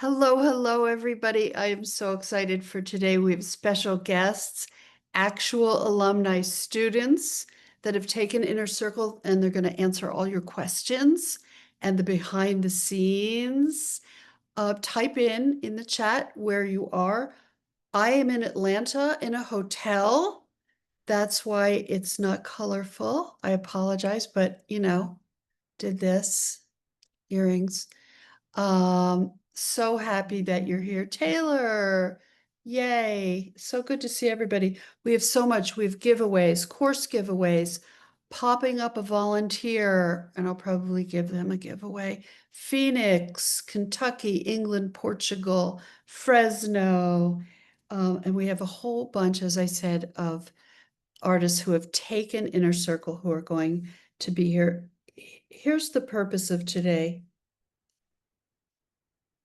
Hello, hello, everybody. I am so excited for today. We have special guests, actual alumni students that have taken Inner Circle, and they're going to answer all your questions and the behind the scenes. Type in the chat where you are. I am in Atlanta in a hotel. That's why it's not colorful. I apologize, but did this earrings. So happy that you're here. Taylor, yay. So good to see everybody. We have so much. We have giveaways, course giveaways, popping up a volunteer, and I'll probably give them a giveaway. Phoenix, Kentucky, England, Portugal, Fresno. And we have a whole bunch, as I said, of artists who have taken Inner Circle who are going to be here. Here's the purpose of today.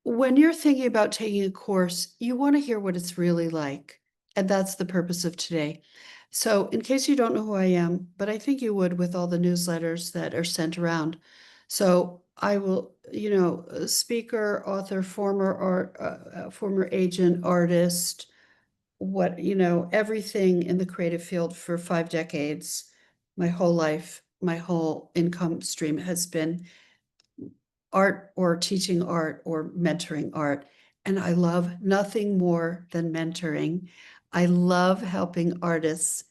When you're thinking about taking a course, you want to hear what it's really like. And that's the purpose of today. So, in case you don't know who I am, but I think you would with all the newsletters that are sent around. So, I will, a speaker, author, former agent, artist, everything in the creative field for 5 decades. My whole life, my whole income stream has been art or teaching art or mentoring art. And I love nothing more than mentoring. I love helping artists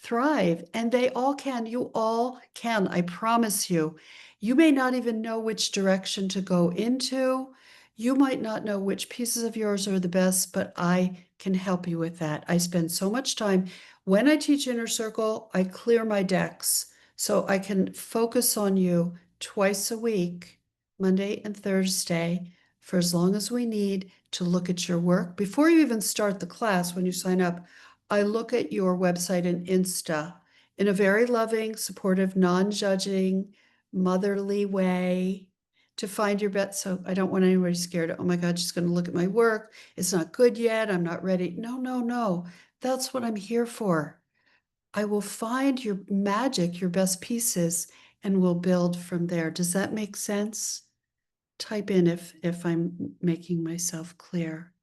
thrive, and they all can. You all can, I promise you. You may not even know which direction to go into. You might not know which pieces of yours are the best, but I can help you with that. I spend so much time. When I teach Inner Circle, I clear my decks so I can focus on you twice a week, Monday and Thursday, for as long as we need to look at your work. Before you even start the class, when you sign up, I look at your website and Insta in a very loving, supportive, non-judging, motherly way to find your best. So I don't want anybody scared. Oh my God, she's going to look at my work. It's not good yet. I'm not ready. No, no, no. That's what I'm here for. I will find your magic, your best pieces, and we'll build from there. Does that make sense? Type in if I'm making myself clear.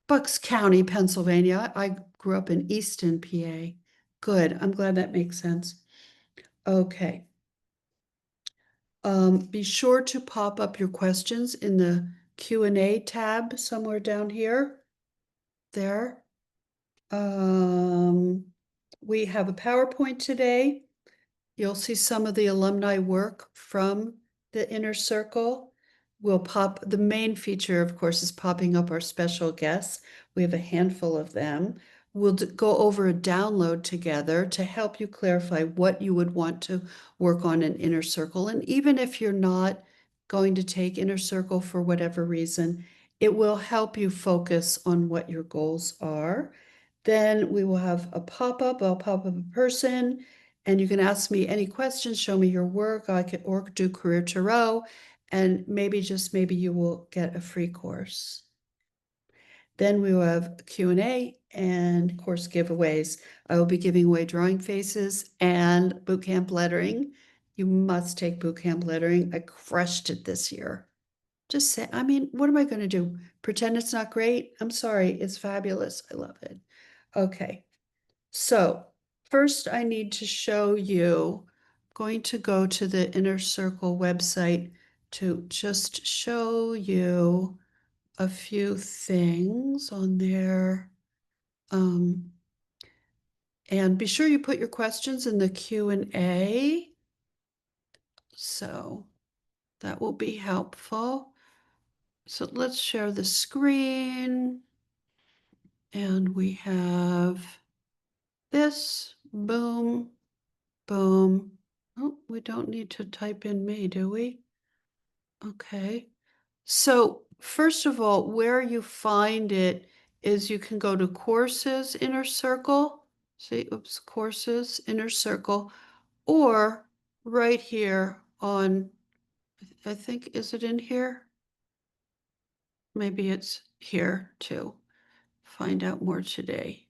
Bucks County, Pennsylvania. I grew up in Easton, PA. Good. I'm glad that makes sense. Okay. Be sure to pop up your questions in the Q&A tab somewhere down here. There. We have a PowerPoint today. You'll see some of the alumni work from the Inner Circle. The main feature, of course, is popping up our special guests. We have a handful of them. We'll go over a download together to help you clarify what you would want to work on in Inner Circle. And even if you're not going to take Inner Circle for whatever reason, it will help you focus on what your goals are. Then we will have a pop-up. I'll pop up a person, and you can ask me any questions, show me your work. I can or do Career Tarot, and maybe, just maybe, you will get a free course. Then we will have Q&A and course giveaways. I will be giving away drawing faces and bootcamp lettering. You must take bootcamp lettering. I crushed it this year. Just say, I mean, what am I going to do? Pretend it's not great? I'm sorry, it's fabulous. I love it. Okay, so first I need to show you, I'm going to go to the Inner Circle website to just show you a few things on there. And be sure you put your questions in the Q&A. So that will be helpful. So let's share the screen. And we have this, boom, boom. Oh, we don't need to type in me, do we? Okay. So first of all, where you find it is you can go to Courses, Inner Circle. See, oops, Courses, Inner Circle, or right here on, I think, is it in here? Maybe it's here too. Find out more today.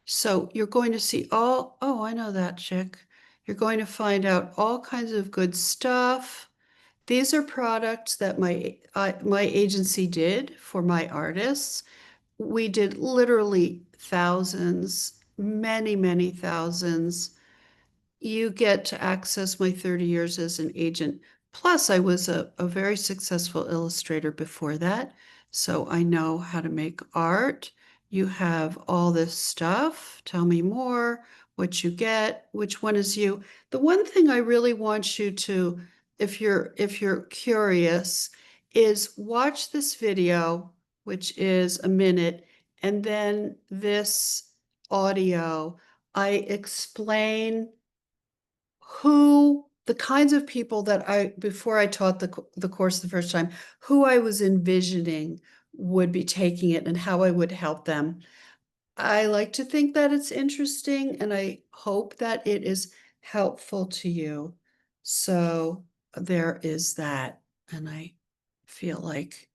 So you're going to see oh, I know that chick. You're going to find out all kinds of good stuff. These are products that my agency did for my artists. We did literally thousands, many, many thousands. You get to access my 30 years as an agent. Plus, I was a very successful illustrator before that, so I know how to make art. You have all this stuff. Tell me more, what you get, which one is you. The one thing I really want you to, if you're curious, is watch this video, which is a minute, and then this audio. I explain the kinds of people that before I taught the course the first time, who I was envisioning would be taking it and how I would help them. I like to think that it's interesting and I hope that it is helpful to you. So there is that. And I feel like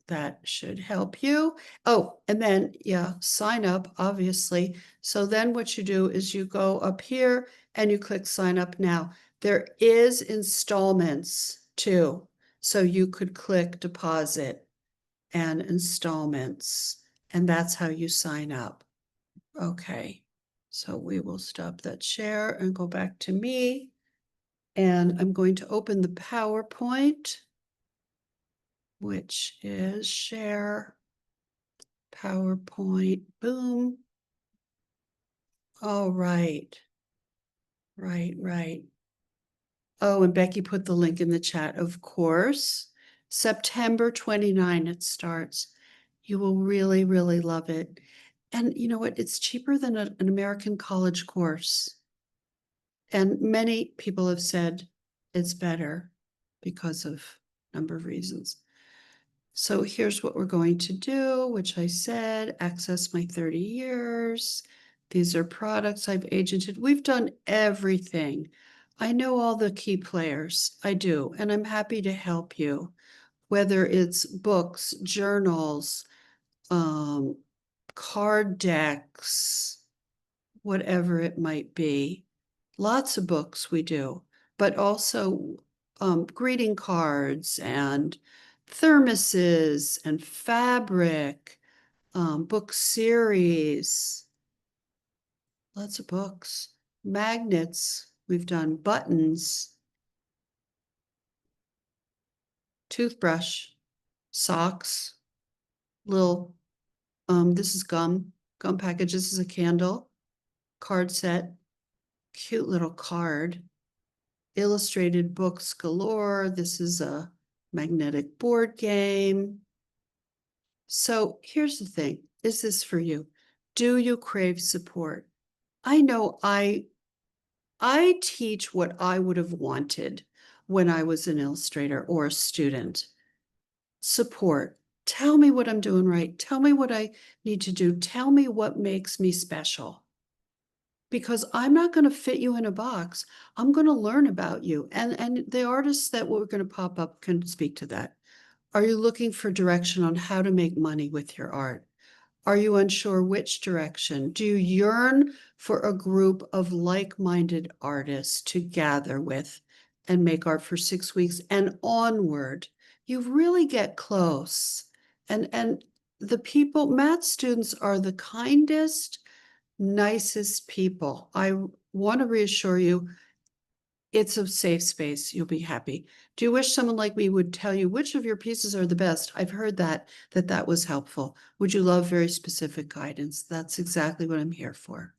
that should help you. Oh, and then, yeah, sign up, obviously. So then what you do is you go up here and you click sign up now. There is installments too. So you could click deposit and installments, and that's how you sign up. Okay, so we will stop that share and go back to me. And I'm going to open the PowerPoint, which is share PowerPoint, boom. All right, right. Oh, and Becky put the link in the chat, of course. September 29 it starts. You will really, really love it. And you know what? It's cheaper than an American college course. And many people have said it's better because of a number of reasons. So here's what we're going to do, which I said, access my 30 years. These are products I've agented. We've done everything. I know all the key players. I do, and I'm happy to help you, whether it's books, journals, card decks, whatever it might be. Lots of books we do, but also greeting cards and thermoses and fabric, book series, lots of books, magnets. We've done buttons, toothbrush, socks, little, this is gum package. This is a candle, card set, cute little card. Illustrated books galore. This is a magnetic board game. So here's the thing. Is this for you? Do you crave support? I know I teach what I would have wanted when I was an illustrator or a student. Support. Tell me what I'm doing right. Tell me what I need to do. Tell me what makes me special. Because I'm not going to fit you in a box. I'm going to learn about you. And the artists that we're going to pop up can speak to that. Are you looking for direction on how to make money with your art? Are you unsure which direction? Do you yearn for a group of like-minded artists to gather with and make art for 6 weeks and onward? You really get close. And the people, Matt's students are the kindest, nicest people. I want to reassure you, it's a safe space. You'll be happy. Do you wish someone like me would tell you which of your pieces are the best? I've heard that was helpful. Would you love very specific guidance? That's exactly what I'm here for.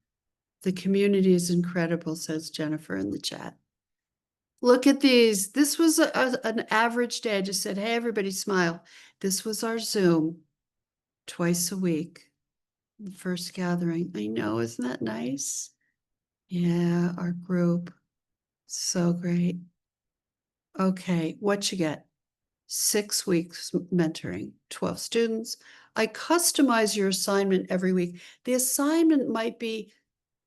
The community is incredible, says Jennifer in the chat. Look at these. This was an average day. I just said, hey, everybody smile. This was our Zoom twice a week. First gathering. I know, isn't that nice? Yeah, our group. So great. Okay, what you get? 6 weeks mentoring, 12 students. I customize your assignment every week. The assignment might be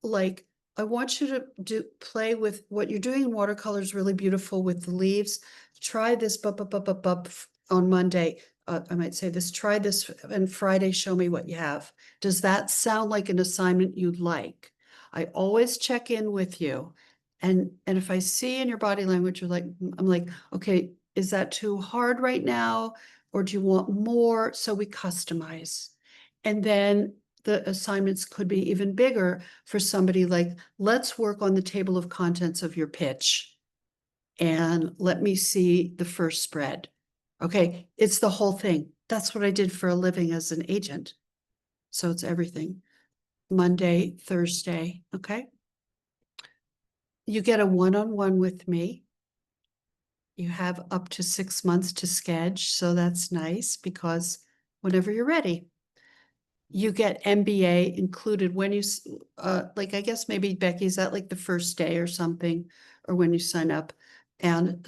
like, I want you to play with what you're doing in watercolor is really beautiful with the leaves. Try this on Monday. I might say this, try this, and Friday, show me what you have. Does that sound like an assignment you'd like? I always check in with you. And if I see in your body language, I'm like, okay, is that too hard right now? Or do you want more? So we customize. And then the assignments could be even bigger for somebody like, let's work on the table of contents of your pitch. And let me see the first spread. Okay, it's the whole thing. That's what I did for a living as an agent. So it's everything. Monday, Thursday, okay? You get a one-on-one with me. You have up to 6 months to schedule, so that's nice because whenever you're ready. You get MBA included when you, like, I guess maybe Becky's at like the first day or something, or when you sign up. And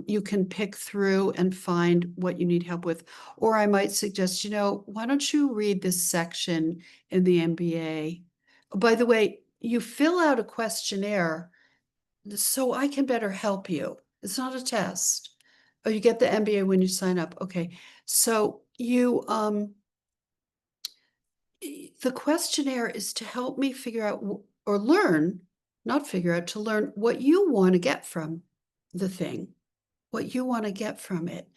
you can pick through and find what you need help with. Or I might suggest, why don't you read this section in the MBA? By the way, you fill out a questionnaire so I can better help you. It's not a test. Oh, you get the MBA when you sign up. Okay. So the questionnaire is to help me figure out or learn, not figure out, to learn what you want to get from the thing, what you want to get from it,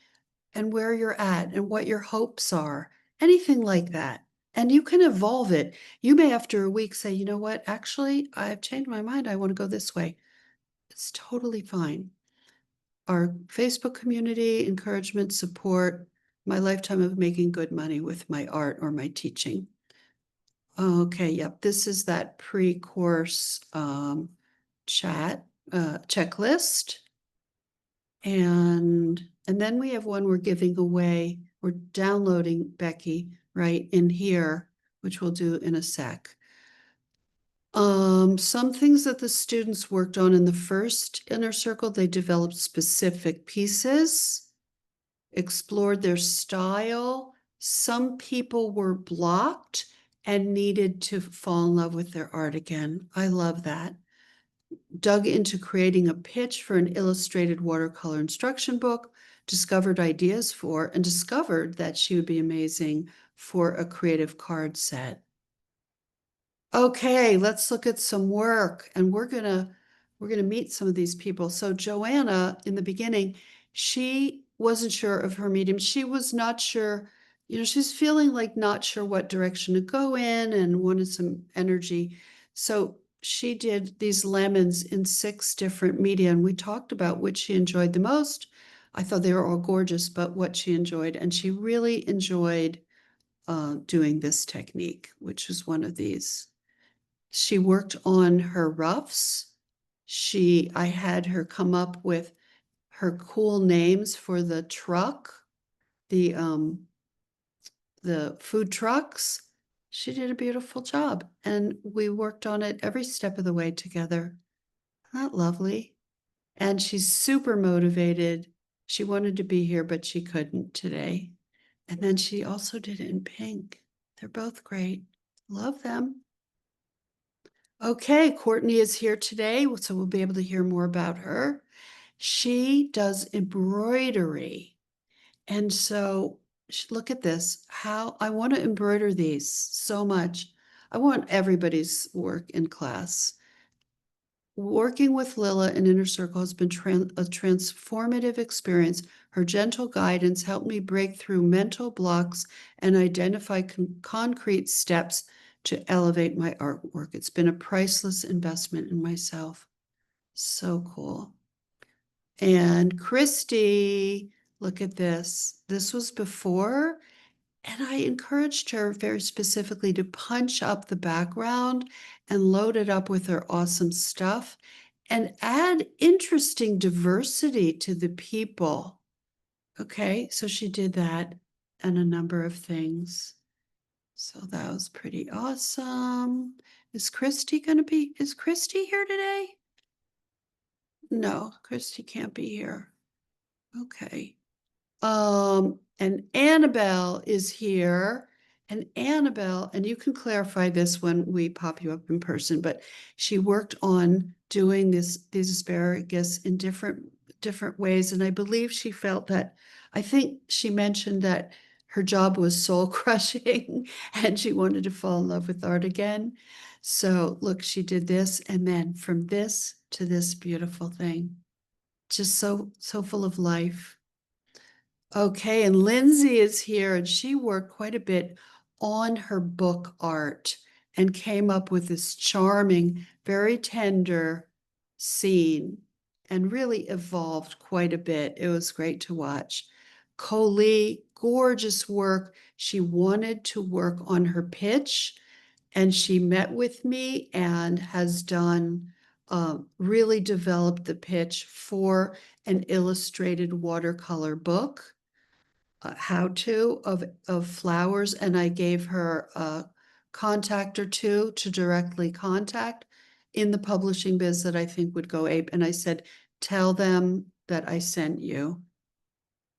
and where you're at, and what your hopes are, anything like that. And you can evolve it. You may, after a week, say, you know what, actually, I've changed my mind. I want to go this way. It's totally fine. Our Facebook community, encouragement, support, my lifetime of making good money with my art or my teaching. Okay, yep, this is that pre-course chat checklist. And then we have one we're giving away. We're downloading, Becky, right in here, which we'll do in a sec. Some things that the students worked on in the first inner circle, they developed specific pieces, explored their style. Some people were blocked and needed to fall in love with their art again. I love that. Dug into creating a pitch for an illustrated watercolor instruction book, discovered ideas for, and discovered that she would be amazing for a creative card set. Okay, let's look at some work, and we're gonna meet some of these people. So Joanna, in the beginning, she wasn't sure of her medium. She was not sure, she's feeling like not sure what direction to go in and wanted some energy. So she did these lemons in 6 different media, and we talked about which she enjoyed the most. I thought they were all gorgeous, but what she enjoyed, and she really enjoyed doing this technique, which is one of these. She worked on her roughs. I had her come up with her cool names for the truck, the food trucks. She did a beautiful job, and we worked on it every step of the way together. Isn't that lovely? And she's super motivated. She wanted to be here, but she couldn't today. And then she also did it in pink. They're both great. Love them. Okay, Courtney is here today, so we'll be able to hear more about her. She does embroidery. And so look at this, how I want to embroider these so much. I want everybody's work in class. Working with Lilla in Inner Circle has been a transformative experience. Her gentle guidance helped me break through mental blocks and identify concrete steps to elevate my artwork. It's been a priceless investment in myself. So cool. And Christy, look at this. This was before, and I encouraged her very specifically to punch up the background and load it up with her awesome stuff and add interesting diversity to the people. Okay, so she did that and a number of things. So that was pretty awesome. Is Christy here today? No, Christy can't be here. Okay. And Annabelle is here. And Annabelle, and you can clarify this when we pop you up in person, but she worked on doing these asparagus in different ways. And I believe she felt that, I think she mentioned that her job was soul crushing and she wanted to fall in love with art again. So look, she did this, and then from this to this beautiful thing, just so full of life. Okay, and Lindsay is here, and she worked quite a bit on her book art and came up with this charming, very tender scene and really evolved quite a bit. It was great to watch. Coley, gorgeous work. She wanted to work on her pitch, and she met with me and has done really developed the pitch for an illustrated watercolor book, how to of flowers, and I gave her a contact or two to directly contact in the publishing biz that I think would go ape. And I said, tell them that I sent you.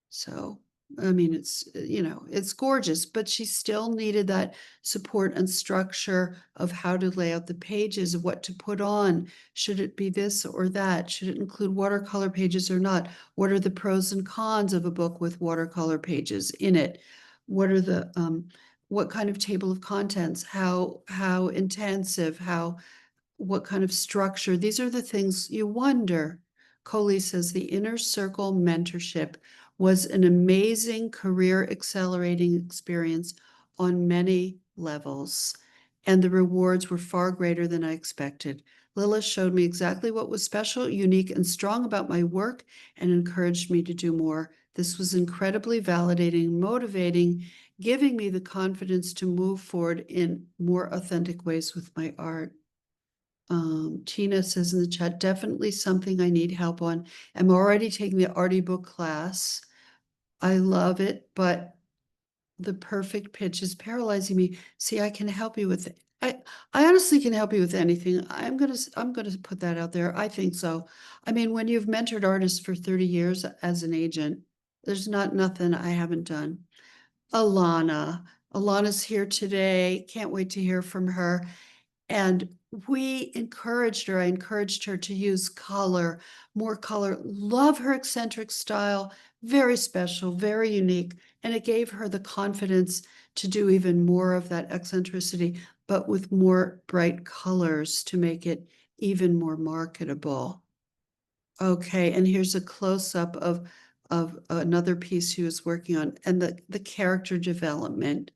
So, I mean, it's gorgeous, but she still needed that support and structure of how to lay out the pages, of what to put on. Should it be this or that? Should it include watercolor pages or not? What are the pros and cons of a book with watercolor pages in it? What kind of table of contents? How intensive? What kind of structure? These are the things you wonder. Coley says the inner circle mentorship was an amazing career accelerating experience on many levels, and the rewards were far greater than I expected. Lilla showed me exactly what was special, unique, and strong about my work and encouraged me to do more. This was incredibly validating, motivating, giving me the confidence to move forward in more authentic ways with my art. Tina says in the chat, definitely something I need help on. I'm already taking the Artie book class. I love it, but the perfect pitch is paralyzing me. See, I can help you with it. I honestly can help you with anything. I'm gonna put that out there. I think so. I mean, when you've mentored artists for 30 years as an agent, there's not nothing I haven't done. Alana. Alana's here today. Can't wait to hear from her. And I encouraged her to use color, more color, love her eccentric style, very special, very unique. And it gave her the confidence to do even more of that eccentricity, but with more bright colors to make it even more marketable. Okay, and here's a close-up of another piece she was working on, and the character development,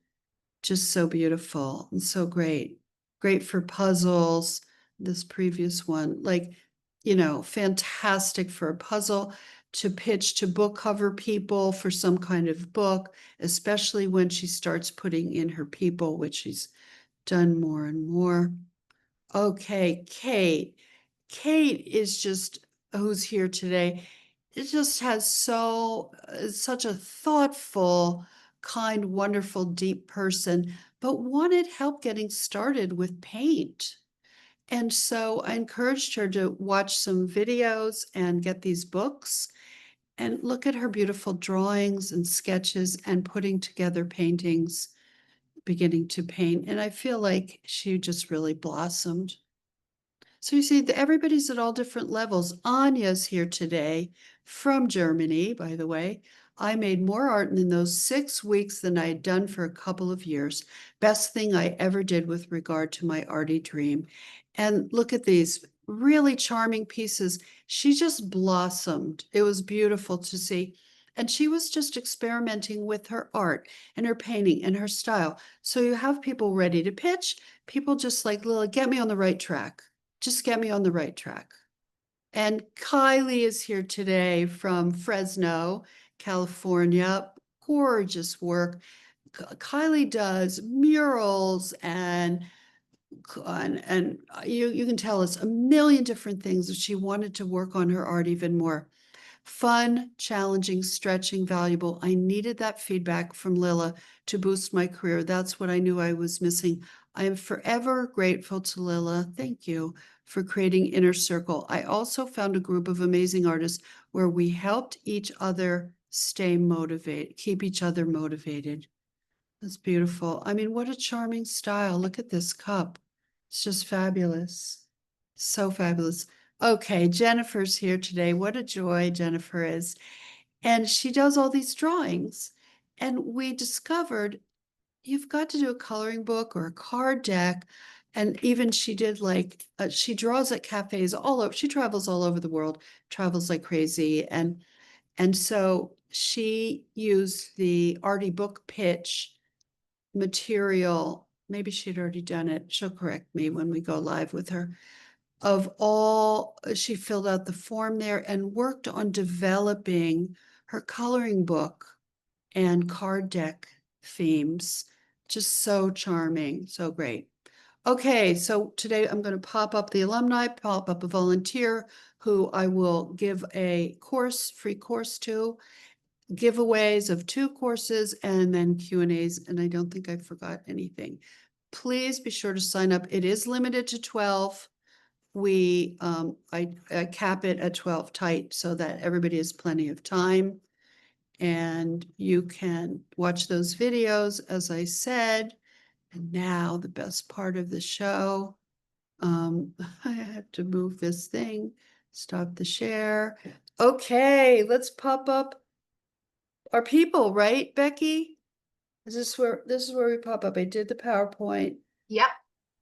just so beautiful and so great. Great for puzzles. This previous one, like, fantastic for a puzzle to pitch to book cover people for some kind of book, especially when she starts putting in her people, which she's done more and more. Okay, Kate. Kate is just who's here today. It just has such a thoughtful, kind, wonderful, deep person, but wanted help getting started with paint. And so I encouraged her to watch some videos and get these books and look at her beautiful drawings and sketches and putting together paintings, beginning to paint. And I feel like she just really blossomed. So you see, everybody's at all different levels. Anya's here today from Germany, by the way. I made more art in those 6 weeks than I had done for a couple of years. Best thing I ever did with regard to my arty dream. And look at these really charming pieces. She just blossomed. It was beautiful to see. And she was just experimenting with her art and her painting and her style. So you have people ready to pitch, people just like, Lilla, get me on the right track. Just get me on the right track. And Kylie is here today from Fresno, California. Gorgeous work. Kylie does murals and you can tell us a million different things that she wanted to work on her art even more. Fun, challenging, stretching, valuable. I needed that feedback from Lilla to boost my career. That's what I knew I was missing. I am forever grateful to Lilla. Thank you for creating Inner Circle. I also found a group of amazing artists where we helped each other stay motivated, keep each other motivated. That's beautiful. I mean, what a charming style. Look at this cup. It's just fabulous. So fabulous. Okay, Jennifer's here today. What a joy Jennifer is. And she does all these drawings. And we discovered you've got to do a coloring book or a card deck. And even she did she draws at cafes all over. She travels all over the world, travels like crazy. And And so she used the Artie book pitch material. Maybe she'd already done it. She'll correct me when we go live with her. Of all, she filled out the form there and worked on developing her coloring book and card deck themes. Just so charming, so great. Okay, so today I'm going to pop up the alumni, pop up a volunteer who I will give a course, free course to, giveaways of 2 courses, and then Q&As, and I don't think I forgot anything. Please be sure to sign up. It is limited to 12. I cap it at 12 tight so that everybody has plenty of time. And you can watch those videos, as I said. And now the best part of the show. I have to move this thing, stop the share. Okay, let's pop up our people, right, Becky? This is where we pop up? I did the PowerPoint. Yep.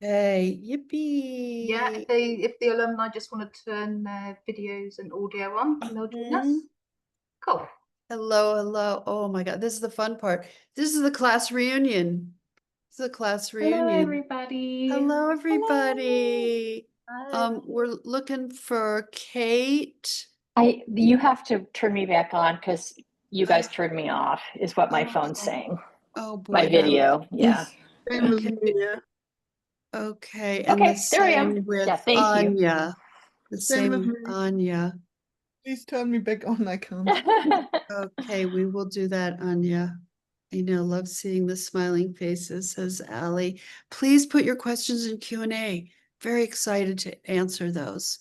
Hey, Yeah, yippee. if the alumni just want to turn their videos and audio on, and they'll join us. Mhm. Cool. Hello, hello. Oh my God, this is the fun part. This is the class reunion. This is a class Hello, reunion. everybody. Hello, everybody. Hi. We're looking for Kate. You have to turn me back on because you guys turned me off, is what my phone's Oh, saying. oh My boy. video. Yeah. Same with Okay, me, yeah. okay, and the Okay, there I am. same with Yeah, thank you. Anya. The Same with same with me. Anya. Please turn me back on, I can't. Okay, we will do that, Anya. I know, love seeing the smiling faces, says Ally. Please put your questions in Q&A. Very excited to answer those.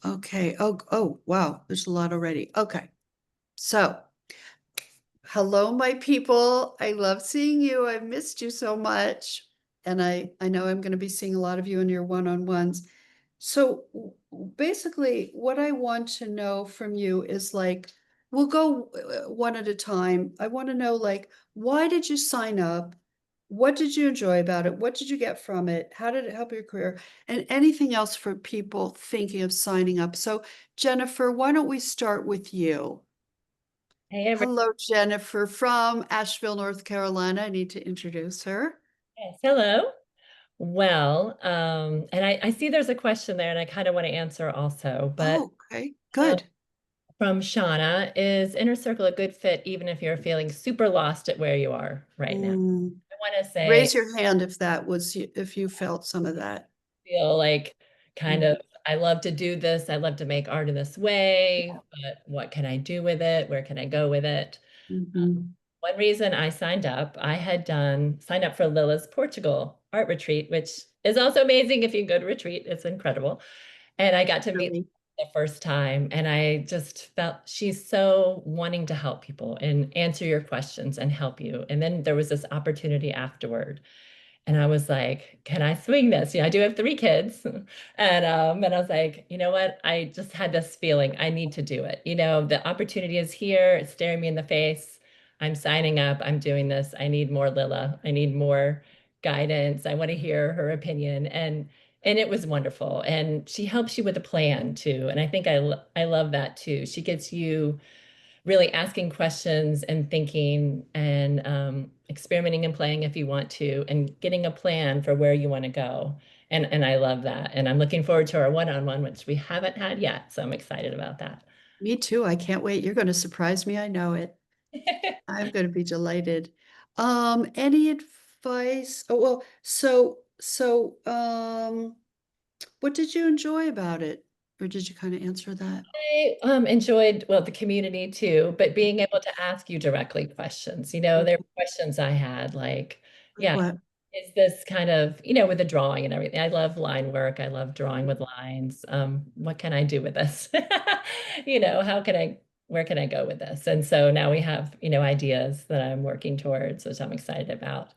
Okay, oh, wow, there's a lot already. Okay, so hello, my people. I love seeing you. I've missed you so much. And I know I'm going to be seeing a lot of you in your one-on-ones. So basically, what I want to know from you is like, we'll go one at a time. I want to know, like, why did you sign up? What did you enjoy about it? What did you get from it? How did it help your career? And anything else for people thinking of signing up. So, Jennifer, why don't we start with you? Hey, Hello, Jennifer from Asheville, North Carolina. I need to introduce her. yes, hello. Well, and I see there's a question there, and I kind of want to answer also. But Oh, okay, uh, good. from Shauna, is Inner Circle a good fit even if you're feeling super lost at where you are right now? Mm. I want to say, Raise your hand if that was if you felt some of that. feel like kind Mm. of, I love to do this. I love to make art in this way, but what can I do with it? Where can I go with it? Mhm. One reason I signed up, I had signed up for Lilla's Portugal art retreat, which is also amazing if you go to retreat. It's incredible. And I got to meet Really. the first time, and I just felt she's so wanting to help people and answer your questions and help you. And then there was this opportunity afterward. And I was like, can I swing this? I do have 3 kids. And I was like, you know what? I just had this feeling I need to do it. The opportunity is here. It's staring me in the face. I'm signing up. I'm doing this. I need more Lilla. I need more guidance. I want to hear her opinion. And it was wonderful. And she helps you with a plan too. And I think I love that too. She gets you really asking questions and thinking and experimenting and playing if you want to, and getting a plan for where you want to go. And I love that. And I'm looking forward to our one-on-one, which we haven't had yet. So I'm excited about that. Me too. I can't wait. You're going to surprise me. I know it. I'm going to be delighted. Any advice? Oh, well, what did you enjoy about it? Or did you kind of answer that? I enjoyed, well, the community too, but being able to ask you directly questions. There were questions I had like, Like yeah, what? is this kind of, with the drawing and everything. I love line work. I love drawing with lines. What can I do with this? Where can I go with this? And so now we have, ideas that I'm working towards, which I'm excited about.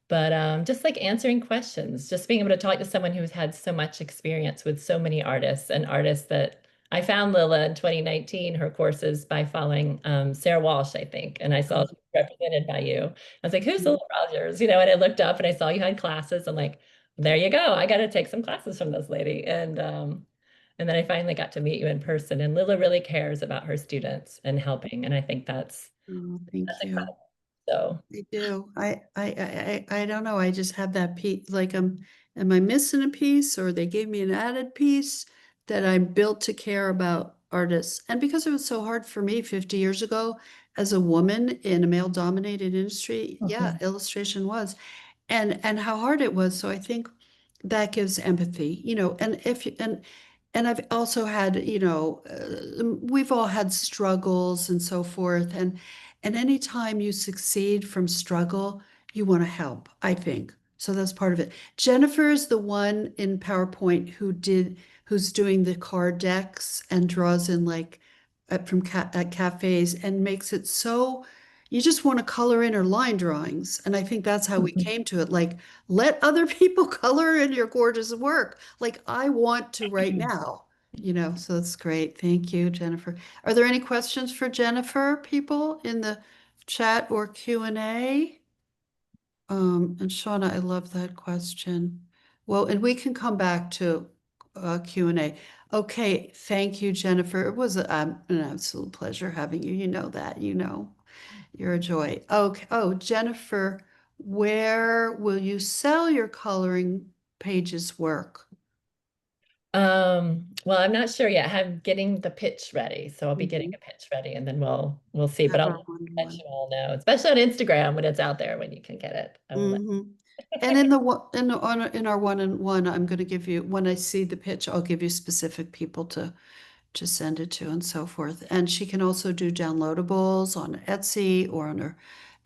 But just like answering questions, just being able to talk to someone who's had so much experience with so many artists, and artists that I found Lilla in 2019, her courses by following Sarah Walsh, I think. And I saw she was represented by you. I was like, who's Lilla Rogers? And I looked up and I saw you had classes. I'm like, there you go. I got to take some classes from this lady. And And then I finally got to meet you in person, and Lilla really cares about her students and helping. And I think Oh, thank that's you. incredible. So I do. I don't know. I just have that piece. Like, am I missing a piece, or they gave me an added piece that I'm built to care about artists? And because it was so hard for me 50 years ago as a woman in a male-dominated industry, yeah, illustration was, and how hard it was. So I think that gives empathy, and if you, and I've also had, we've all had struggles and so forth. And anytime you succeed from struggle, you want to help, I think. So that's part of it. Jennifer is the one in PowerPoint who's doing the card decks and draws in like from at cafes and makes it so you just want to color in her line drawings. And I think that's how we came to it. Like, let other people color in your gorgeous work. Like I want to right now, so that's great. Thank you, Jennifer. Are there any questions for Jennifer, people in the chat or Q&A? And Shauna, I love that question. Well, and we can come back to Q&A. Okay, thank you, Jennifer. It was an absolute pleasure having you. You know that, you're a joy. Okay. Oh, Jennifer, where will you sell your coloring pages work? well, I'm not sure yet. I'm getting the pitch ready. So I'll be getting a pitch ready, and then we'll see. But Have our I'll let one-on-one. you all know, especially on Instagram when it's out there, when you can get it. I will let And in the in our one-on-one, I'm going to give you, when I see the pitch, I'll give you specific people to send it to and so forth. And she can also do downloadables on Etsy or on her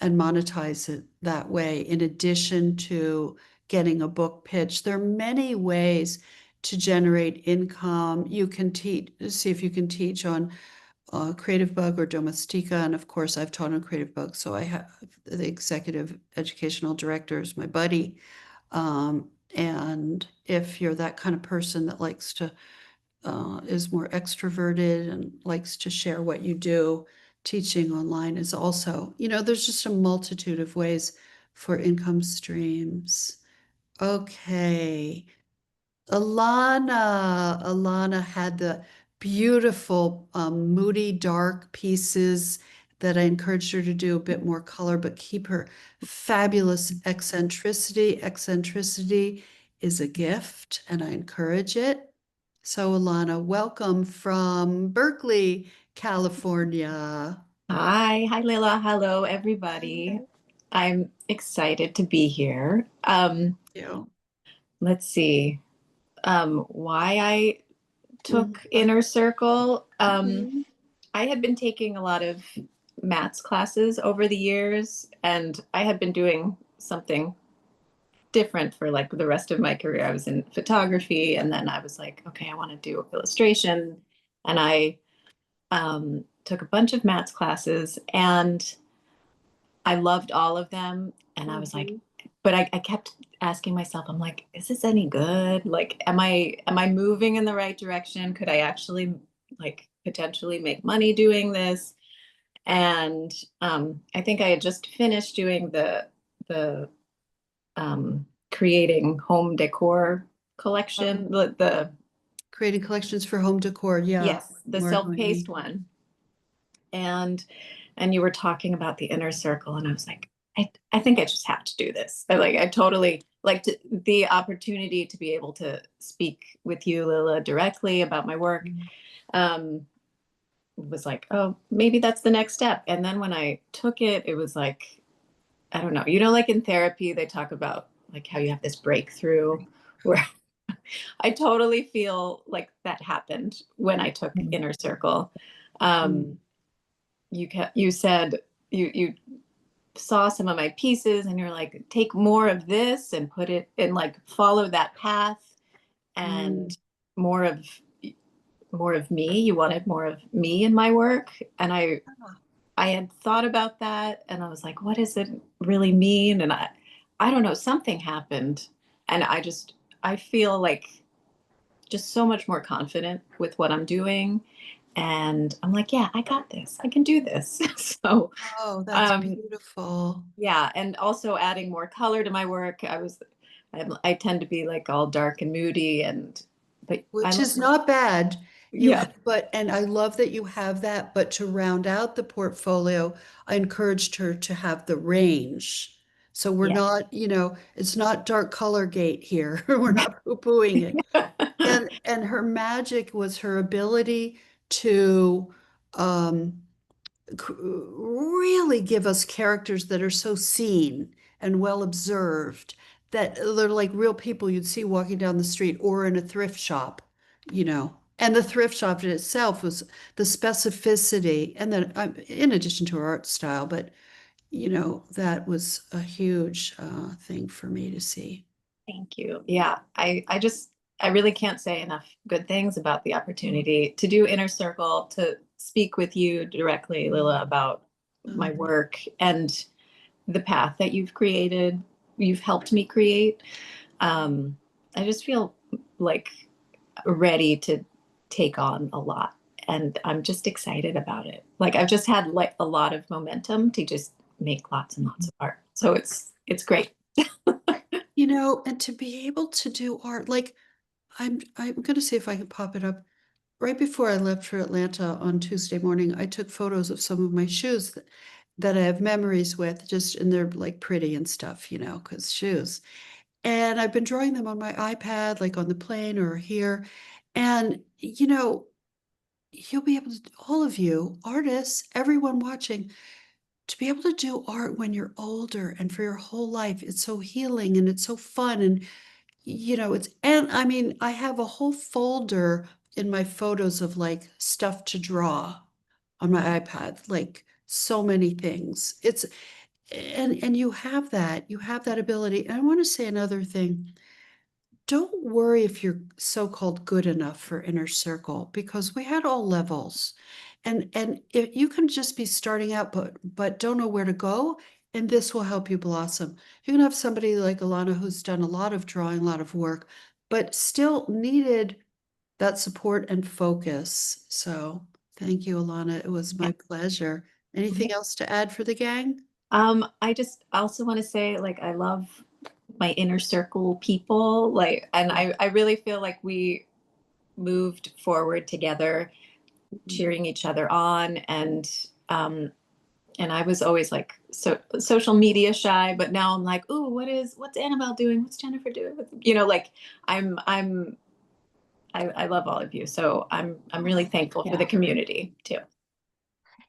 and monetize it that way, in addition to getting a book pitch. There are many ways to generate income. You can see if you can teach on Creative Bug or Domestika. And of course, I've taught on Creative Bug. So I have the executive educational director is my buddy. And if you're that kind of person that likes to is more extroverted and likes to share what you do, teaching online is also, there's just a multitude of ways for income streams. Okay. Alana had the beautiful, moody, dark pieces that I encouraged her to do a bit more color, but keep her fabulous eccentricity. Eccentricity is a gift, and I encourage it. So, Alana, welcome from Berkeley, California. Hi Lilla. Hello, everybody. I'm excited to be here. Thank you. Let's see. Why I took Inner Circle. Mhm. I had been taking a lot of maths classes over the years, and I had been doing something different for like the rest of my career. I was in photography, and then I was like, okay, I want to do illustration. And I took a bunch of maths classes, and I loved all of them. And I was like, but I kept asking myself, I'm like, is this any good? Like, am I moving in the right direction? Could I actually like potentially make money doing this? And I think I had just finished doing the creating home decor collection, the Creating collections for home decor. Yeah. yes, the self-paced one. And you were talking about the Inner Circle, and I was like, I think I just have to do this. I totally like the opportunity to be able to speak with you, Lilla, directly about my work. Was like, oh, maybe that's the next step. And then when I took it, it was like, I don't know, like in therapy, they talk about like how you have this breakthrough where I totally feel like that happened when I took Inner Circle. You said you saw some of my pieces and you're like, take more of this and put it in, like follow that path, and more of me. You wanted more of me in my work. And I had thought about that, and I was like, what does it really mean? And I don't know, something happened, and I feel like just so much more confident with what I'm doing. And I'm like, yeah, I got this. I can do this. So, Oh, that's beautiful. yeah. And also adding more color to my work. I tend to be like all dark and moody, and but I Which love is not bad. You, Yeah. but, and I love that you have that, but to round out the portfolio, I encouraged her to have the range. So we're Yeah. not, it's not dark color gate here. We're not poo-pooing it. And her magic was her ability to really give us characters that are so seen and well observed that they're like real people you'd see walking down the street or in a thrift shop, And the thrift shop in itself was the specificity, and then in addition to her art style, but that was a huge thing for me to see. Thank you. Yeah, I really can't say enough good things about the opportunity to do Inner Circle, to speak with you directly, Lilla, about my work and the path that you've helped me create. I just feel like ready to take on a lot, and I'm just excited about it. Like I've just had like a lot of momentum to just make lots and lots of art. So it's great. And to be able to do art, like I'm gonna see if I can pop it up. Right before I left for Atlanta on Tuesday morning, I took photos of some of my shoes that I have memories with, just and they're like pretty and stuff, because shoes. And I've been drawing them on my iPad, like on the plane or here. And you'll be able to, all of you, artists, everyone watching, to be able to do art when you're older and for your whole life, it's so healing and it's so fun. And and I mean, I have a whole folder in my photos of like stuff to draw on my iPad, like so many things. And you have that ability. And I want to say another thing. Don't worry if you're so-called good enough for Inner Circle, because we had all levels. And if you can just be starting out but don't know where to go, and this will help you blossom. You can have somebody like Alana who's done a lot of drawing, a lot of work, but still needed that support and focus. So thank you, Alana. It was my pleasure. Anything else to add for the gang? I just also want to say, like, I love my Inner Circle people, like, and I really feel like we moved forward together, cheering each other on, and I was always like social media shy, but now I'm like, oh, what's Annabelle doing? What's Jennifer doing? Like I love all of you, so I'm really thankful for the community too.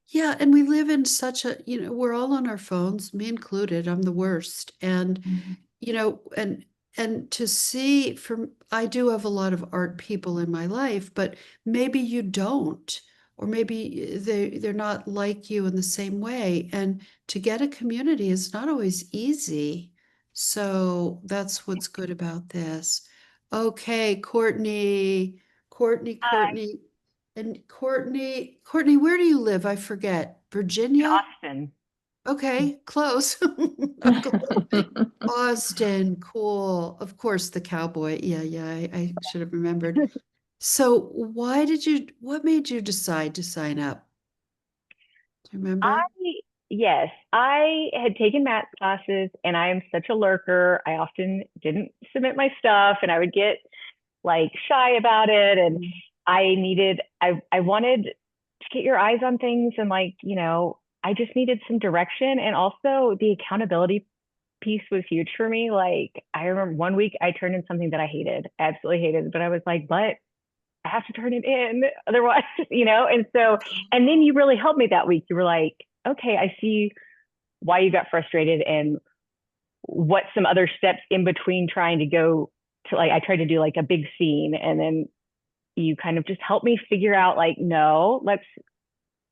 Yeah, and we live in such a, we're all on our phones, me included. I'm the worst. And you know, and to see from I do have a lot of art people in my life, but maybe you don't, or maybe they're not like you in the same way. And to get a community is not always easy. So that's what's good about this. Okay, Courtney, and Courtney, where do you live? I forget. Virginia? Austin. Okay, close. I'm glad. Austin, cool. Of course, the cowboy. Yeah, I should have remembered. So what made you decide to sign up? Do you remember? Yes, I had taken math classes and I am such a lurker. I often didn't submit my stuff and I would get like shy about it. And I wanted to get your eyes on things and I just needed some direction. And also the accountability piece was huge for me. Like I remember one week I turned in something that I hated, absolutely hated, but I was like, but I have to turn it in otherwise, and then you really helped me that week. You were like, okay, I see why you got frustrated and what some other steps in between trying to go to, like, I tried to do like a big scene and then you kind of just helped me figure out like, no,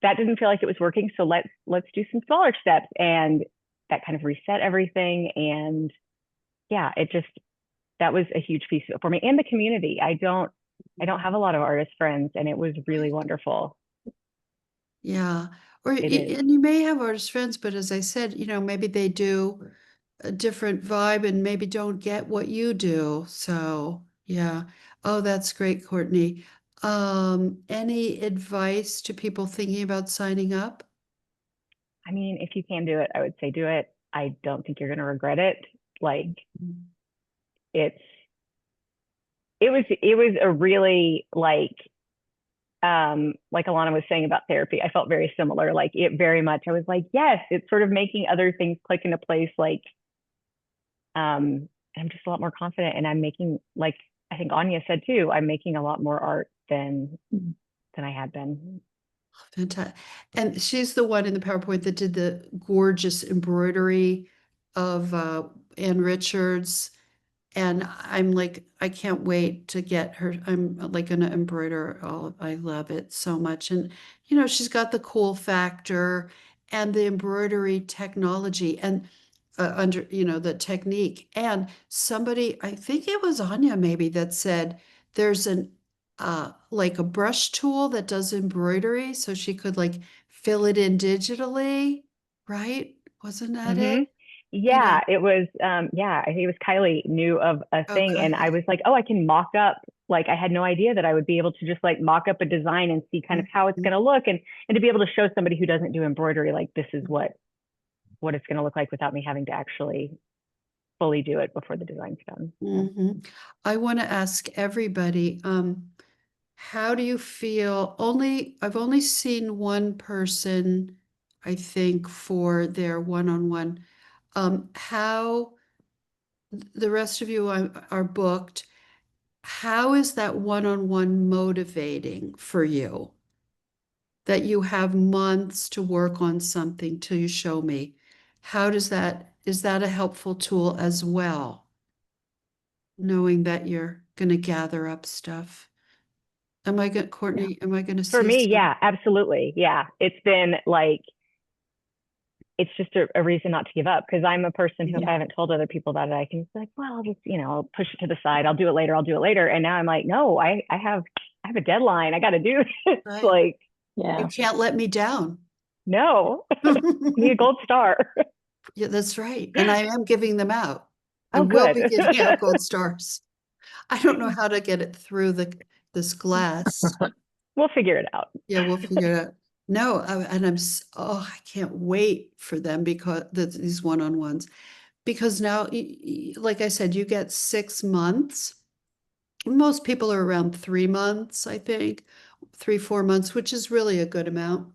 that didn't feel like it was working. So let's do some smaller steps. And that kind of reset everything. And yeah, that was a huge piece of it for me and the community. I don't have a lot of artist friends and it was really wonderful. Yeah. Or It is. and you may have artist friends, but as I said, maybe they do a different vibe and maybe don't get what you do. So, yeah. Oh, that's great, Courtney. Any advice to people thinking about signing up? I mean, if you can do it, I would say do it. I don't think you're going to regret it. Like it's it was a really like Alana was saying about therapy, I felt very similar. Like it very much, I was like, yes, it's sort of making other things click into place. Like, I'm just a lot more confident, and I'm making, like I think Anya said too, I'm making a lot more art than I had been. Fantastic. And she's the one in the PowerPoint that did the gorgeous embroidery of Ann Richards. And I'm like, I can't wait to get her. I'm like gonna embroider all. I love it so much. And she's got the cool factor and the embroidery technology and under, the technique. And somebody, I think it was Anya maybe, that said there's an like a brush tool that does embroidery, so she could like fill it in digitally, right? Wasn't that it? Yeah, it was yeah, I think it was Kylie knew of a Oh, thing, and I Kylie. was like, oh, I can mock up. Like I had no idea that I would be able to just like mock up a design and see kind of how it's Mhm. going to look, and to be able to show somebody who doesn't do embroidery, like this is what it's going to look like without me having to actually fully do it before the design's done. Mhm. I want to ask everybody, how do you feel? I've only seen one person, I think, for their one-on-one. How the rest of you are booked. How is that one-on-one motivating for you? That you have months to work on something till you show me. Is that a helpful tool as well? Knowing that you're going to gather up stuff. Courtney, am I going to For say me, something? yeah, absolutely. Yeah. It's been like, it's just a reason not to give up, because I'm a person who, if Yeah. I haven't told other people about it, I can just be like, well, I'll just, I'll push it to the side. I'll do it later. I'll do it later. And now I'm like, no, I have a deadline. I got to do this. Right. Like, You can't let me down. no, I need a gold star. Yeah, that's right. And I am giving them out. I Oh, will good. be giving out gold stars. I don't know how to get it through this glass. We'll figure it out. Yeah, we'll figure it out. No, and I can't wait for them because these one-on-ones. Because now, like I said, you get 6 months. Most people are around 3 months, I think, 3, 4 months, which is really a good amount.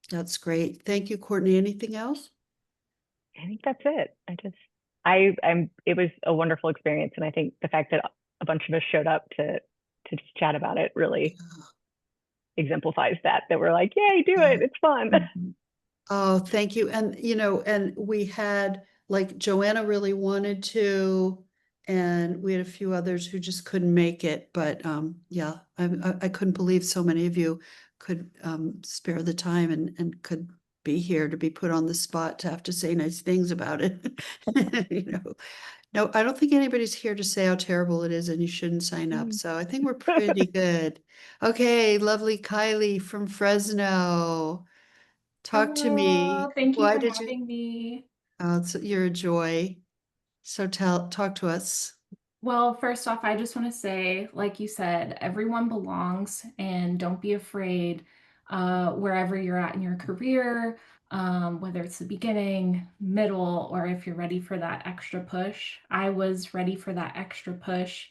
That's great. Thank you, Courtney. Anything else? I think that's it. It was a wonderful experience. And I think the fact that a bunch of us showed up to just chat about it really exemplifies that we're like, yay, do it. It's fun. Mhm. Oh, thank you. And, and we had, like, Joanna really wanted to, and we had a few others who just couldn't make it. But yeah, I couldn't believe so many of you could spare the time and could be here to be put on the spot to have to say nice things about it. No, I don't think anybody's here to say how terrible it is and you shouldn't sign up. So I think we're pretty good. Okay, lovely Kylie from Fresno. Talk to me. Hello, thank you Why for did you? having me. Oh, you're a joy. So talk to us. Well, first off, I just want to say, like you said, everyone belongs and don't be afraid wherever you're at in your career, whether it's the beginning, middle, or if you're ready for that extra push. I was ready for that extra push.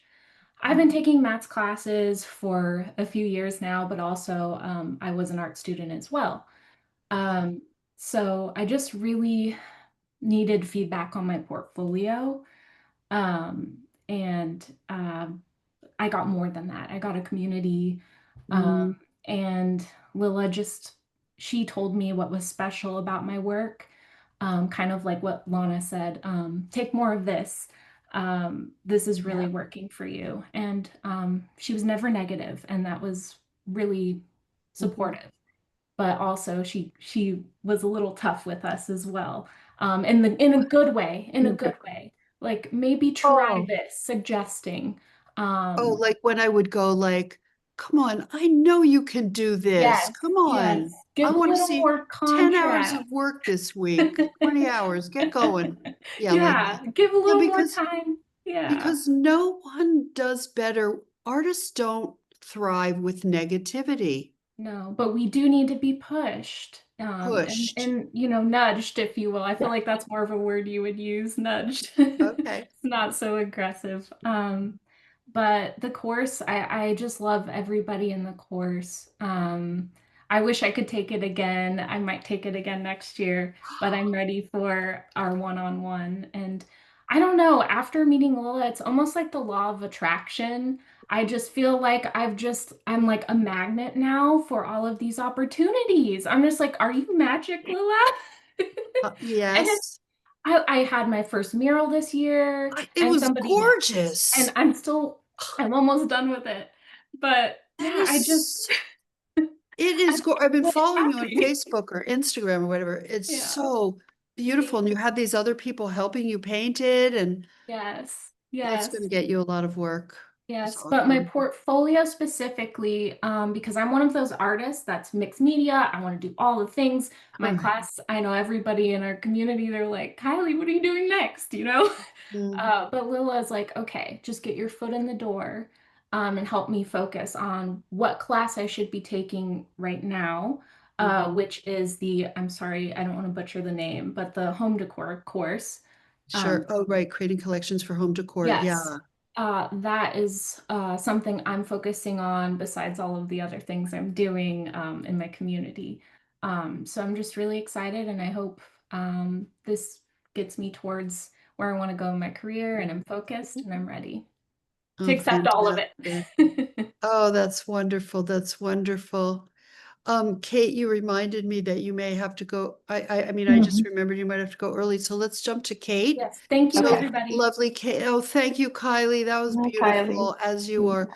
I've been taking maths classes for a few years now, but also I was an art student as well. Um, so I just really needed feedback on my portfolio. Um, and I got more than that. I got a community. Mm, And Lilla just, she told me what was special about my work. Kind of like what Lana said, take more of this. This is really working for you. And she was never negative, and that was really supportive. But also she was a little tough with us as well. In a good way, in a good way. Like maybe try Oh, this, suggesting. oh, Um, like when I would go like, come on, I know you can do this. yes, Come yes. on. I Give a want to little see more 10 hours contrast. of work this week, 20 hours. Get going. Yeah, like Yeah, that. give a Yeah, little more time. Yeah. because no one does better. Artists don't thrive with negativity. No, but we do need to be pushed. Pushed. And nudged, if you will. I feel like that's more of a word you would use, nudged. Okay. It's not so aggressive. but the course, I just love everybody in the course. I wish I could take it again. I might take it again next year, but I'm ready for our one-on-one. And I don't know, after meeting Lilla, it's almost like the law of attraction. I just feel like I'm like a magnet now for all of these opportunities. I'm just like, are you magic, Lilla? And Yes. I had my first mural this year, It and was somebody gorgeous. and I'm almost done with it. But That yeah, is, it is, I've been really following you on happy. Facebook or Instagram or whatever. It's Yeah. so beautiful. And you had these other people helping you paint it, and Yes. that's going to Yes. get you a lot of work. It's Yes, but my awesome. portfolio specifically, because I'm one of those artists that's mixed media. I want to do all the things. My Correct. class, I know everybody in our community, they're like, Kylie, what are you doing next? You know? Mm, But Lilla is like, okay, just get your foot in the door, and help me focus on what class I should be taking right now, mhm. which is I'm sorry, I don't want to butcher the name, but the home decor course. Sure. Oh, right. Creating collections for home decor. Yeah. Yes, that is something I'm focusing on besides all of the other things I'm doing in my community. So I'm just really excited, and I hope this gets me towards where I want to go in my career, and I'm focused and I'm ready to Oh, accept all of fantastic. it. Oh, that's wonderful. That's wonderful. Kate, you reminded me that you may have to go. I mean, I just Mhm. remembered you might have to go early. So let's jump to Kate. Yes, thank you, So Okay. everybody. lovely, Kate. Oh, thank you, Kylie. That was Hi, Kylie. beautiful, as you are.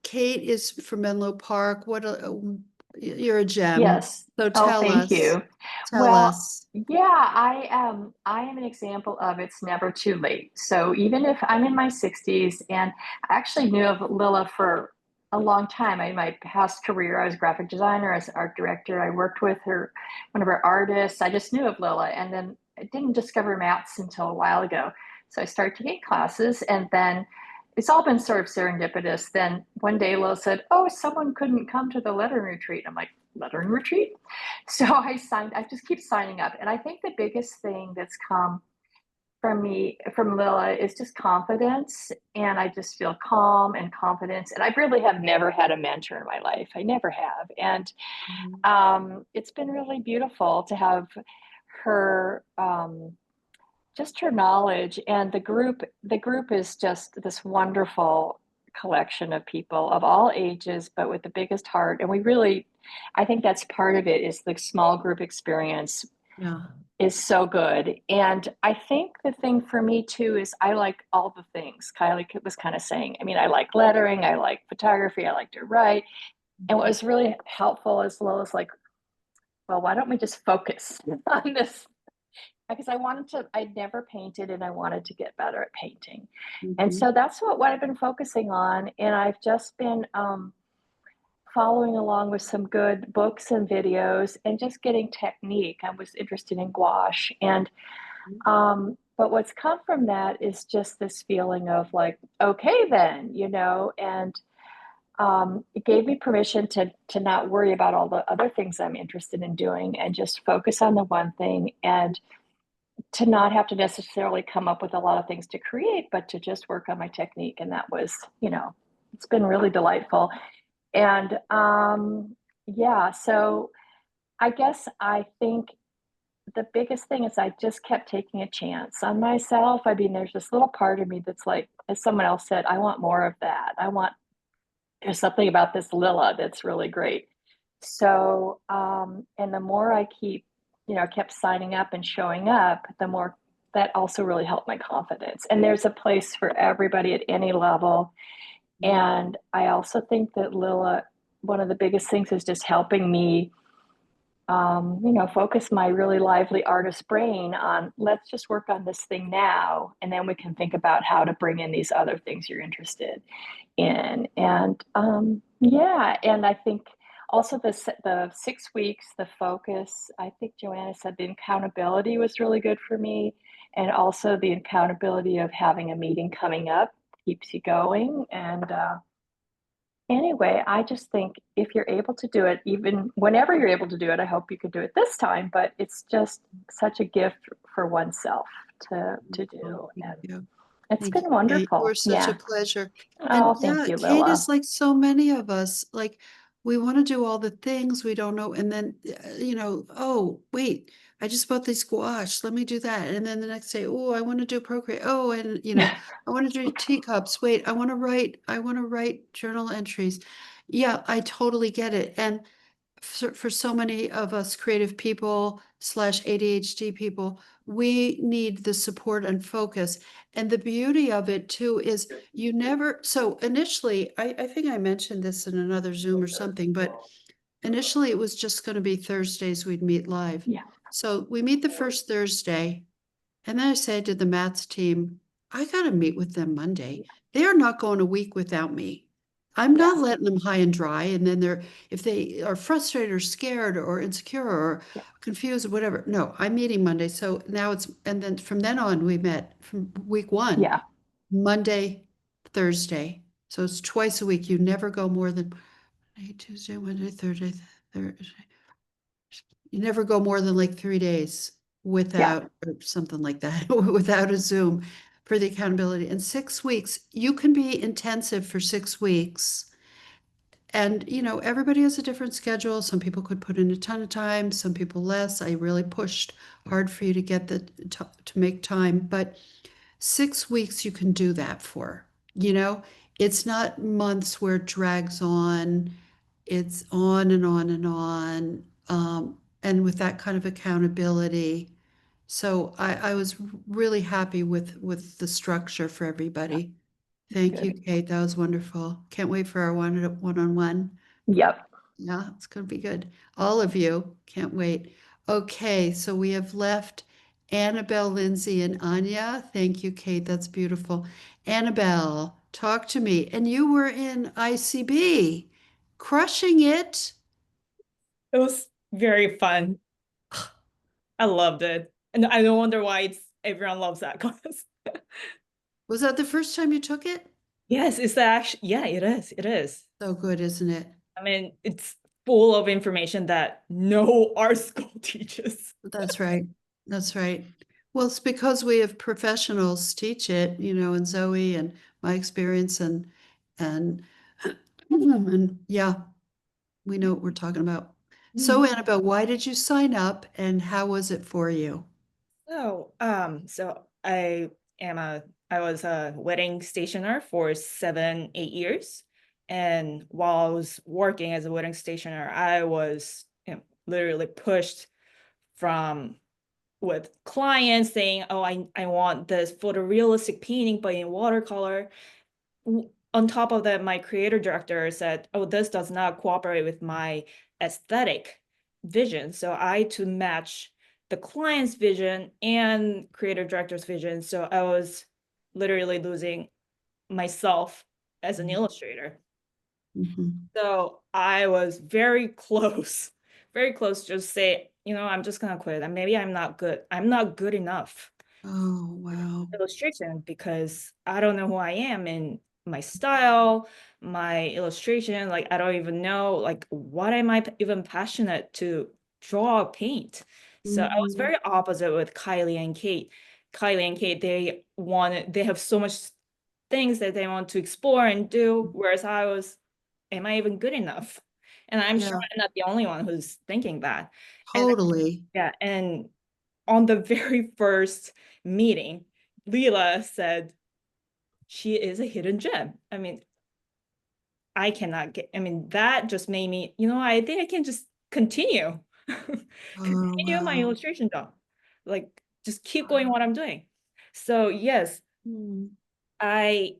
Kate is from Menlo Park. You're a gem. Yes. So Oh, tell thank us. you. Tell Well, us. yeah, I am an example of it's never too late. So even if I'm in my 60s, and I actually knew of Lilla for a long time. In my past career, I was a graphic designer, as art director. I worked with her, one of her artists. I just knew of Lilla, and then I didn't discover mats until a while ago. So I started taking classes, and then it's all been sort of serendipitous. Then one day Lil said, "Oh, someone couldn't come to the lettering retreat." I'm like, "Lettering retreat?" So I just keep signing up. And I think the biggest thing that's come from me, from Lilla, is just confidence. And I just feel calm and confidence. And I really have never had a mentor in my life. I never have. And it's been really beautiful to have her, just her knowledge. And the group is just this wonderful collection of people of all ages, but with the biggest heart. And we really, I think that's part of it, is the small group experience Yeah. is so good. And I think the thing for me too is I like all the things Kylie was kind of saying. I mean, I like lettering, I like photography, I like to write. And what was really helpful is Lola's like, well, why don't we just focus on this? Because I'd never painted, and I wanted to get better at painting. And Mhm. so that's what I've been focusing on. And I've just been following along with some good books and videos, and just getting technique. I was interested in gouache. And but what's come from that is just this feeling of like, okay, then, and it gave me permission to not worry about all the other things I'm interested in doing, and just focus on the one thing, and to not have to necessarily come up with a lot of things to create, but to just work on my technique. And that was, it's been really delightful. And yeah, so I guess I think the biggest thing is I just kept taking a chance on myself. I mean, there's this little part of me that's like, as someone else said, I want more of that. There's something about this Lilla that's really great. So, and the more I kept signing up and showing up, the more that also really helped my confidence. And there's a place for everybody at any level. And I also think that Lilla, one of the biggest things is just helping me, focus my really lively artist brain on, let's just work on this thing now. And then we can think about how to bring in these other things you're interested in. And yeah, and I think also the 6 weeks, the focus, I think Joanna said the accountability was really good for me. And also the accountability of having a meeting coming up keeps you going. And anyway, I just think if you're able to do it, even whenever you're able to do it, I hope you could do it this time, but it's just such a gift for oneself to do. Thank And you. It's Thank been you, Kate. You wonderful. were such a Yeah. pleasure. And Oh, thank yeah, you, Kate Lilla. is like so many of us. Like we want to do all the things we don't know, and then oh wait, I just bought these squash. Let me do that. And then the next day, oh, I want to do Procreate. Oh, and I want to do teacups. Wait, I want to write journal entries. Yeah, I totally get it. And for so many of us creative people slash ADHD people, we need the support and focus. And the beauty of it too is you never, so initially, I think I mentioned this in another Zoom or something, but initially it was just going to be Thursdays we'd meet live. Yeah. So we meet the first Thursday. And then I said to the maths team, I got to meet with them Monday. They are not going a week without me. I'm not letting them high and dry. And then if they are frustrated or scared or insecure or Yeah. confused or whatever, no, I'm meeting Monday. So now and then from then on, we met from week one, Yeah. Monday, Thursday. So it's twice a week. You never go more than Tuesday, Wednesday, Thursday. You never go more than like 3 days without or something like that, without a Zoom for the accountability. In 6 weeks, you can be intensive for 6 weeks. And, everybody has a different schedule. Some people could put in a ton of time, some people less. I really pushed hard for you to get to make time, but 6 weeks you can do that for, it's not months where it drags on. It's on and on and on. And with that kind of accountability. So I was really happy with the structure for everybody. Thank you, Good. Kate. That was wonderful. Can't wait for our one-on-one. Yep. Yeah, it's going to be good. All of you, can't wait. Okay, so we have left Annabelle, Lindsay, and Anya. Thank you, Kate. That's beautiful. Annabelle, talk to me. And you were in ICB, crushing it. It was very fun. I loved it. And I don't wonder why everyone loves that class. Was that the first time you took it? Yes, it's actually, yeah, it is. It is. So good, isn't it? I mean, it's full of information that no art school teaches. That's right. That's right. Well, it's because we have professionals teach it, and Zoe and my experience and and yeah, we know what we're talking about. So Annabelle, why did you sign up and how was it for you? So I was a wedding stationer for 7, 8 years. And while I was working as a wedding stationer, I was literally pushed from with clients saying, oh, I want this photorealistic painting, but in watercolor. On top of that, my creator director said, oh, this does not cooperate with my aesthetic vision. So I had to match the client's vision and creator director's vision. So I was literally losing myself as an illustrator. Mhm. So I was very close, very close to just say, I'm just gonna quit. And maybe I'm not good. I'm not good enough Oh, wow. illustration because I don't know who I am in my style, my illustration. Like, I don't even know, like, what am I even passionate to draw or paint? So I was Mhm. very opposite with Kylie and Kate. Kylie and Kate, they have so much things that they want to explore and do, whereas I was, am I even good enough? And I'm sure Yeah, I'm not the only one who's thinking that. And totally. yeah, and on the very first meeting, Lilla said she is a hidden gem. I mean, that just made me, I think I can just continue, Oh, continue my wow. illustration job, like just keep going what I'm doing. So yes, Hmm. I,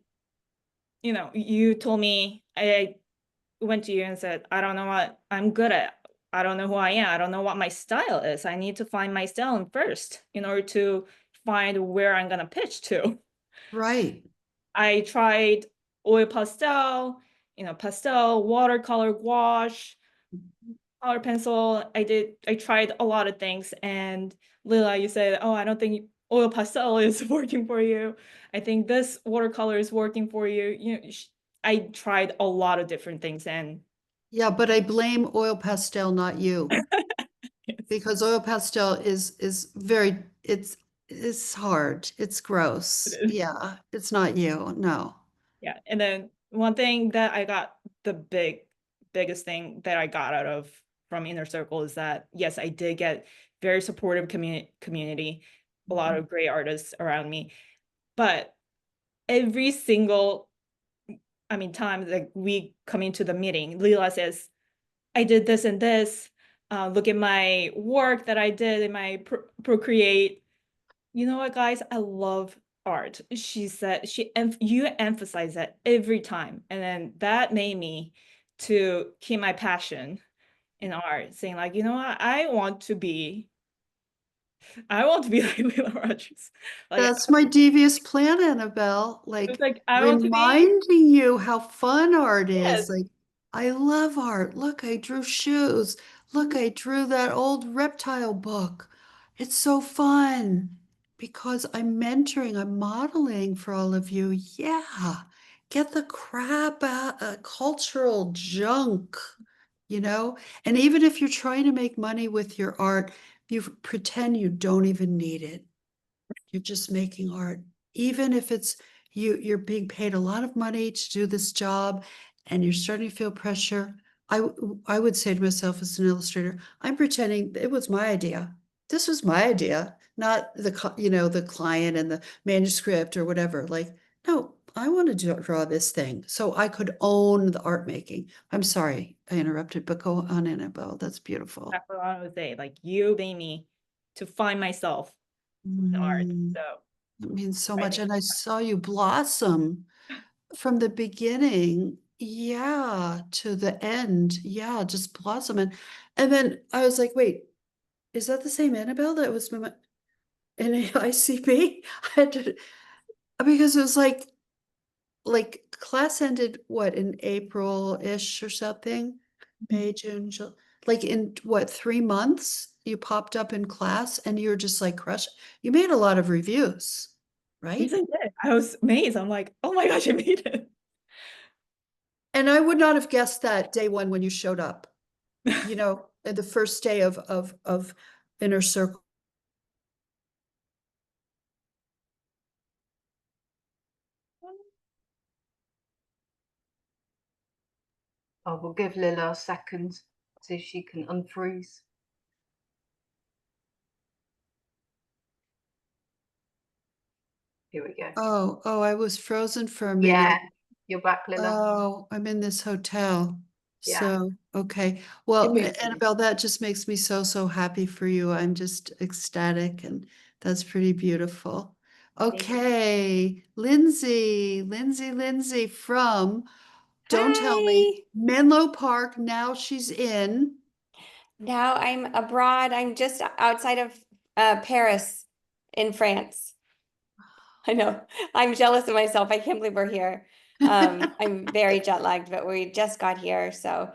you told me, I went to you and said, I don't know what I'm good at. I don't know who I am. I don't know what my style is. I need to find my style first in order to find where I'm gonna pitch to. Right. I tried oil pastel, pastel, watercolor, gouache, color pencil. I tried a lot of things. And Lilla, you said, oh, I don't think oil pastel is working for you. I think this watercolor is working for you. I tried a lot of different things and Yeah, but I blame oil pastel, not you. yes. Because oil pastel is very, it's it's hard. It's gross. It is. Yeah, it's not you. No. Yeah. And then one thing that I got, the biggest thing that I got out of from Inner Circle is that, yes, I did get very supportive community, a lot of great artists around me. But every single, time that we come into the meeting, Lila says, I did this and this. Look at my work that I did in my Procreate. You know what, guys? I love art. She said you emphasize that every time, and then that made me to keep my passion in art, saying like, you know what, I want to be like Lila Rogers. Like, That's my devious plan, Annabelle. Like it's like I want to be, reminding you how fun art yes. is. Like, I love art. Look, I drew shoes. Look, I drew that old reptile book. It's so fun because I'm mentoring, I'm modeling for all of you. Yeah, get the crap out, cultural junk, you know? And even if you're trying to make money with your art, you pretend you don't even need it. You're just making art. Even if it's you're being paid a lot of money to do this job and you're starting to feel pressure. I would say to myself as an illustrator, I'm pretending it was my idea. This was my idea, not the client and the manuscript or whatever. Like, no, I want to draw this thing so I could own the art making. I'm sorry I interrupted, but go on, Annabelle. That's beautiful. That's what I would say. Like, you made me to find myself in art. Mm. So It means so I much. think And I saw you blossom from the beginning, yeah, to the end. Yeah, just blossom. And then I was like, wait, is that the same Annabelle that was in ICP? I had to, because it was like class ended what in April-ish or something? May, June, July, like in what, 3 months? You popped up in class and you were just like crush. You made a lot of reviews, right? yes, I did. I was amazed. I'm like, oh my gosh, I made it. And I would not have guessed that day one when you showed up, the first day of Inner Circle. I will give Lilla a second so she can unfreeze. Here we go. Oh, I was frozen for a Yeah, minute. you're back, Lilla. Oh, I'm in this hotel. Yeah. So, okay. It Well, moves you. Annabelle, that just makes me so happy for you. I'm just ecstatic and that's pretty beautiful. you. Okay, Lindsay from, don't tell me, Hi. Menlo Park. Now she's in. Now I'm abroad. I'm just outside of Paris in France. I know. I'm jealous of myself. I can't believe we're here. I'm very jet lagged, but we just got here. So,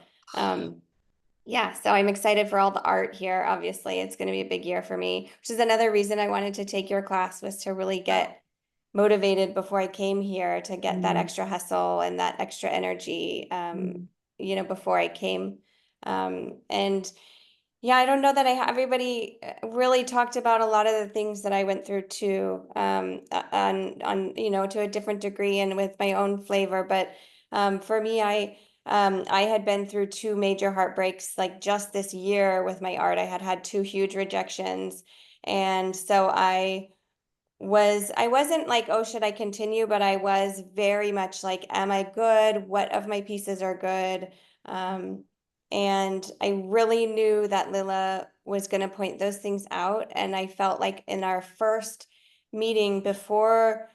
yeah, so I'm excited for all the art here. Obviously, it's going to be a big year for me, which is another reason I wanted to take your class was to really get motivated before I came here to get that Mm. extra hustle and that extra energy, before I came. And yeah, I don't know that everybody really talked about a lot of the things that I went through too, on to a different degree and with my own flavor. But for me, I had been through two major heartbreaks like just this year with my art. I had two huge rejections, and so I wasn't like, oh, should I continue? But I was very much like, am I good? What of my pieces are good? And I really knew that Lilla was going to point those things out. And I felt like in our first meeting before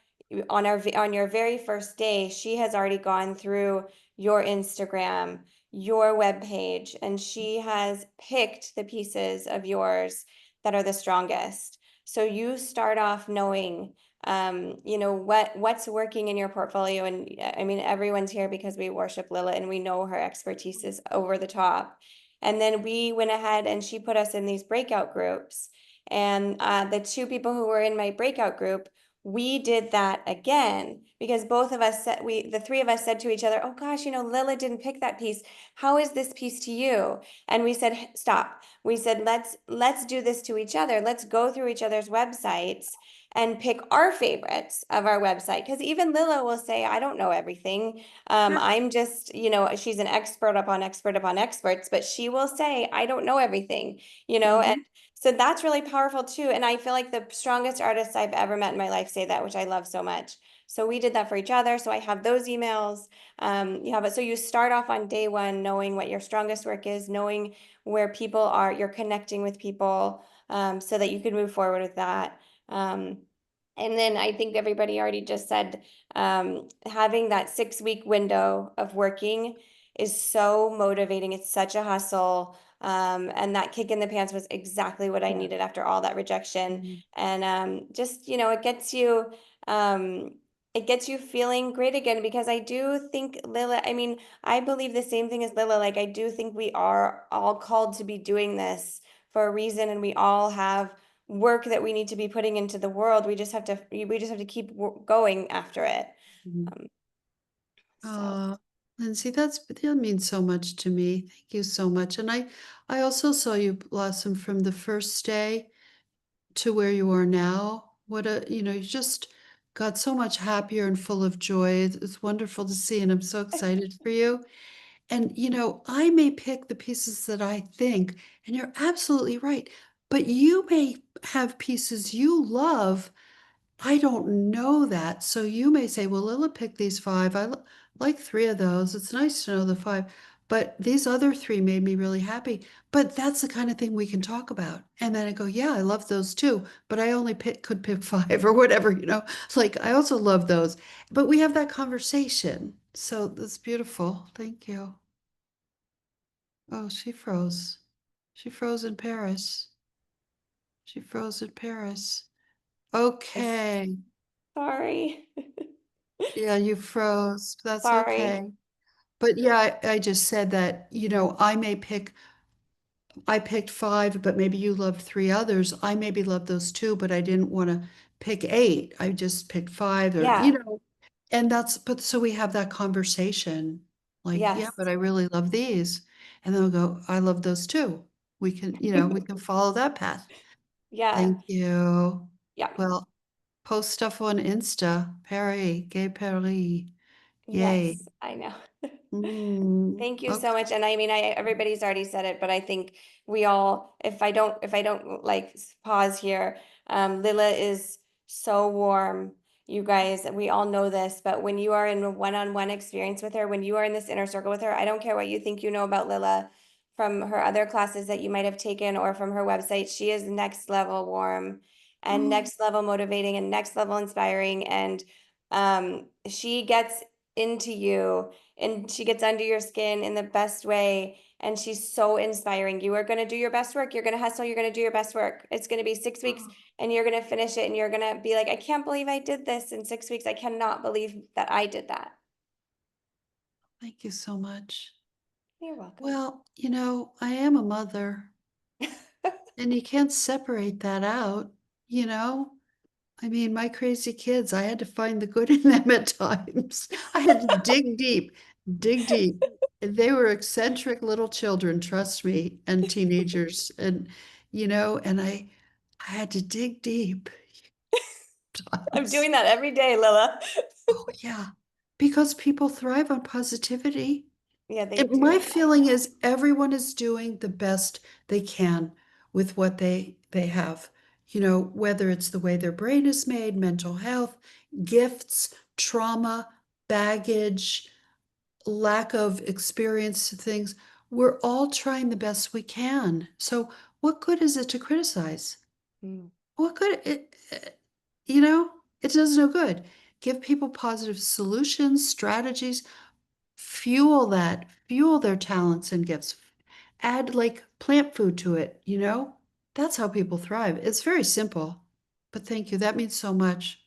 on your very first day, she has already gone through your Instagram, your webpage, and she has picked the pieces of yours that are the strongest. So you start off knowing, what's working in your portfolio. And I mean, everyone's here because we worship Lilla and we know her expertise is over the top. And then we went ahead and she put us in these breakout groups. And the two people who were in my breakout group we did that again because both of us said, the three of us said to each other, oh gosh, Lilla didn't pick that piece. How is this piece to you? And we said, stop. We said, let's do this to each other. Let's go through each other's websites and pick our favorites of our website. Because even Lilla will say, I don't know everything. I'm just, she's an expert upon experts, but she will say, I don't know everything, and so that's really powerful too. And I feel like the strongest artists I've ever met in my life say that, which I love so much. So we did that for each other. So I have those emails. You have it. So you start off on day one knowing what your strongest work is, knowing where people are, you're connecting with people, so that you can move forward with that. And then I think everybody already just said, having that 6-week window of working is so motivating. It's such a hustle. And that kick in the pants was exactly what I Yeah. needed after all that rejection. Mhm. And just, it gets you feeling great again, because I do think Lilla, I mean, I believe the same thing as Lilla. Like, I do think we are all called to be doing this for a reason, and we all have work that we need to be putting into the world. We just have to keep going after it. Mhm. Um, so Lindsay, that means so much to me. Thank you so much. And I also saw you blossom from the first day to where you are now. You just got so much happier and full of joy. It's wonderful to see, and I'm so excited for you. And, I may pick the pieces that I think, and you're absolutely right, but you may have pieces you love. I don't know that. So you may say, well, Lila picked these five. Like three of those. It's nice to know the five, but these other three made me really happy. But that's the kind of thing we can talk about. And then I go, yeah, I love those too, but I only could pick five or whatever. Like I also love those, but we have that conversation. So that's beautiful. Thank you. Oh, she froze. She froze in Paris. She froze in Paris. Okay. sorry. Yeah, you froze. That's Sorry. okay. But yeah, I just said that, I picked five, but maybe you loved three others. I maybe loved those two, but I didn't want to pick eight. I just picked five Yeah. and but so we have that conversation. Like, yeah, Yes. but I really love these. And then we'll go, I love those too. We can follow that path. Yeah. Thank you. Yeah. Well, post stuff on Insta, Paris, Gay Paris. Yay. Yes, I know. Thank you so Okay. much. And I mean, everybody's already said it, but I think we all, if I don't like pause here, Lilla is so warm. You guys, we all know this, but when you are in a one-on-one experience with her, when you are in this inner circle with her, I don't care what you think you know about Lilla from her other classes that you might have taken or from her website, she is next level warm and next level motivating and next level inspiring. And she gets into you and she gets under your skin in the best way. And she's so inspiring. You are going to do your best work. You're going to hustle. You're going to do your best work. It's going to be 6 weeks and you're going to finish it. And you're going to be like, I can't believe I did this in 6 weeks. I cannot believe that I did that. Thank you so much. You're welcome. Well, I am a mother and you can't separate that out, you know? I mean, my crazy kids, I had to find the good in them at times. I had to dig deep, dig deep. And they were eccentric little children, trust me, and teenagers. And I had to dig deep. I'm times. doing that every day, Lilla. Oh, yeah. Because people thrive on positivity. Yeah, they And do. my I feeling know. is everyone is doing the best they can with what they have. Whether it's the way their brain is made, mental health, gifts, trauma, baggage, lack of experience to things, we're all trying the best we can. So what good is it to criticize? Mm. What good you know, it does no good. Give people positive solutions, strategies, fuel their talents and gifts. Add like plant food to it. That's how people thrive. It's very simple. But thank you. That means so much.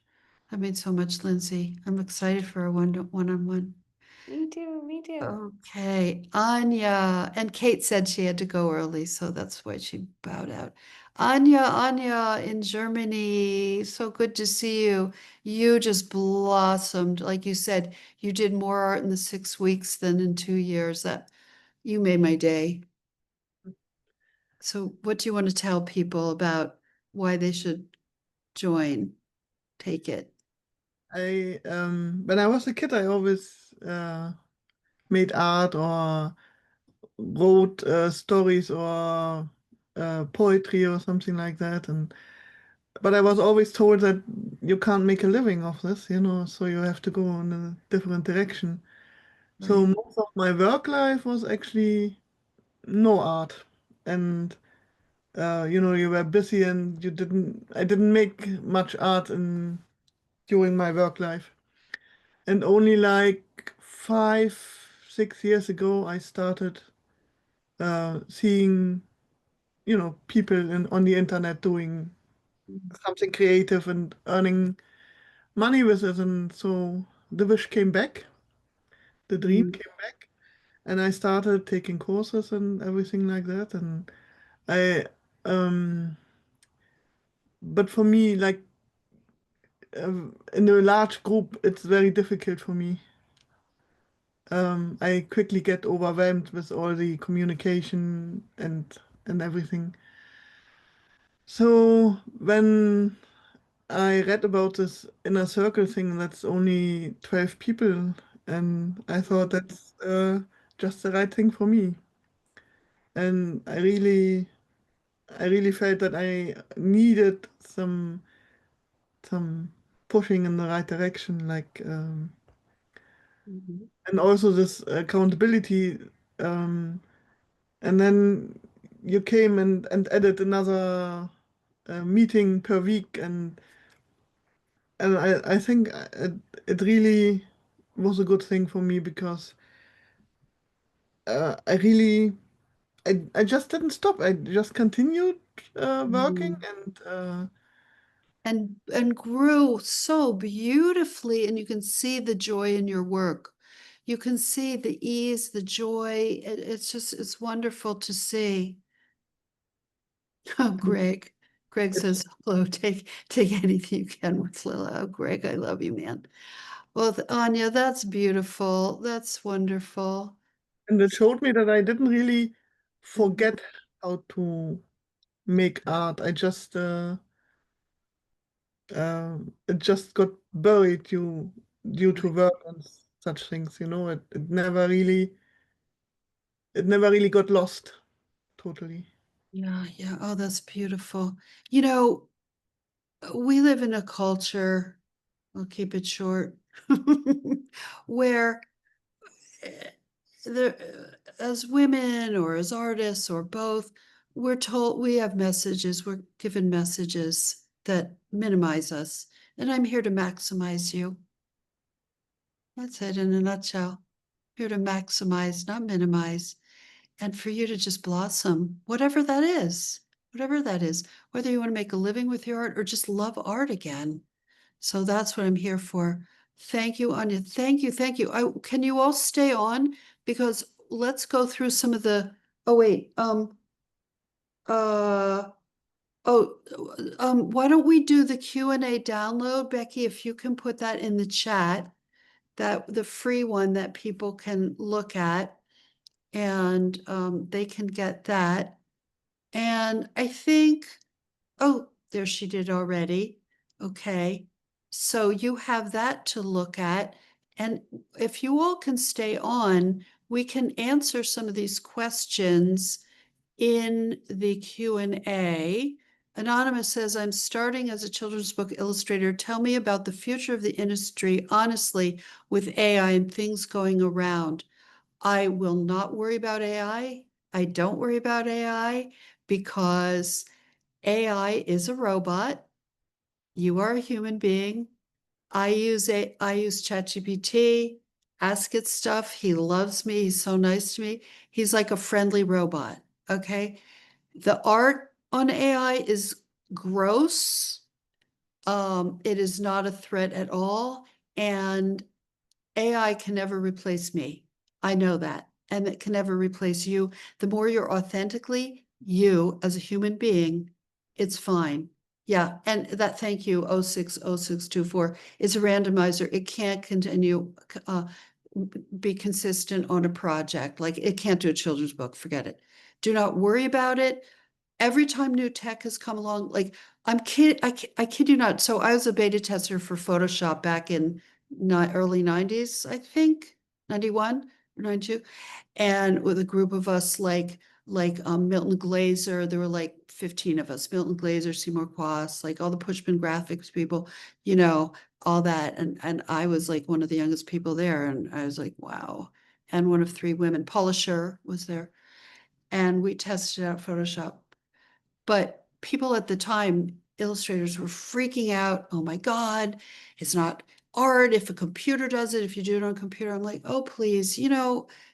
That means so much, Lindsay. I'm excited for a one-on-one. Me too. Me too. Okay, Anya. And Kate said she had to go early, so that's why she bowed out. Anya in Germany, so good to see you. You just blossomed. Like you said, you did more art in the 6 weeks than in 2 years. That you made my day. So what do you want to tell people about why they should join? Take it. When I was a kid, I always made art or wrote stories or poetry or something like that, but I was always told that you can't make a living of this, so you have to go in a different direction. So Right. most of my work life was actually no art, and you were busy and I didn't make much art during my work life. And only like 5, 6 years ago, I started seeing, people on the internet doing something creative and earning money with it. And so the wish came back, the dream Mm, came back, and I started taking courses and everything like that. And I, but for me, like in a large group, it's very difficult for me. I quickly get overwhelmed with all the communication and everything. So when I read about this inner circle thing, that's only 12 people, and I thought that's just the right thing for me. And I really felt that I needed some pushing in the right direction, like mhm, and also this accountability. And then you came and added another meeting per week, and I think it really was a good thing for me because I really I just didn't stop. I just continued working mhm. and And grew so beautifully, and you can see the joy in your work. You can see the ease, the joy. It's wonderful to see. Oh, Greg. Greg it's says, hello, take anything you can with Lilla. Oh, Greg, I love you, man. Well, Anya, that's beautiful. That's wonderful. and it showed me that I didn't really Mhm, forget how to make art. It just got buried due to right. work and such things. It never really got lost totally. Yeah, yeah. Oh, that's beautiful. You know, we live in a culture, I'll keep it short, where eh, as women or as artists or both, we're told we have messages, we're given messages that minimize us. And I'm here to maximize you. That's it in a nutshell. Here to maximize, not minimize. And for you to just blossom, whatever that is, whether you want to make a living with your art or just love art again. So that's what I'm here for. Thank you, Anya. Thank you. Thank you. Can you all stay on? Because let's go through some of the, oh, wait, uh, oh, why don't we do the Q&A download, Becky, if you can put that in the chat, that the free one that people can look at and they can get that. And I think, oh, there she did already. Okay. So you have that to look at. And if you all can stay on, we can answer some of these questions in the Q&A. Anonymous says, I'm starting as a children's book illustrator. Tell me about the future of the industry, honestly, with AI and things going around. I will not worry about AI. I don't worry about AI because AI is a robot. You are a human being. I use ChatGPT, ask it stuff. He loves me. He's so nice to me. He's like a friendly robot. Okay. The art on AI is gross. It is not a threat at all. And AI can never replace me. I know that. And it can never replace you. The more you're authentically you as a human being It's fine. Yeah, and that, thank you, 060624 is a randomizer. It can't continue, be consistent on a project. Like it can't do a children's book, forget it. Do not worry about it. Every time new tech has come along, like I kid you not. So I was a beta tester for Photoshop back in early 90s, I think, 91 or 92. And with a group of us, like Milton Glaser, there were like 15 of us, Milton Glaser, Seymour Quast, like all the Pushpin graphics people, you know, all that. And I was like one of the youngest people there. And I was like, wow. And one of three women, Paula Scher was there. And we tested out Photoshop. But people at the time, illustrators were freaking out. Oh my God, it's not art if a computer does it. If you do it on a computer, I'm like, oh, please,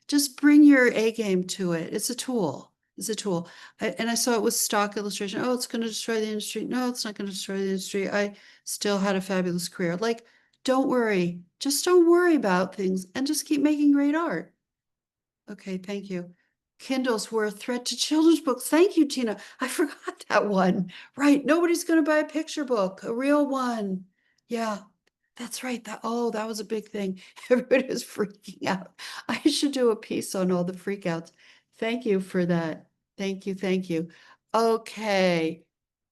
just bring your A game to it. It's a tool. It's a tool. And I saw it with stock illustration. Oh, it's going to destroy the industry. No, it's not going to destroy the industry. I still had a fabulous career. Like, don't worry. Just don't worry about things and just keep making great art. Okay, thank you. Kindles were a threat to children's books. Thank you, Tina. I forgot that one. Right. Nobody's going to buy a picture book, a real one. Yeah, that's right. That was a big thing. Everybody was freaking out. I should do a piece on all the freakouts. Thank you for that. Thank you. Thank you. Okay.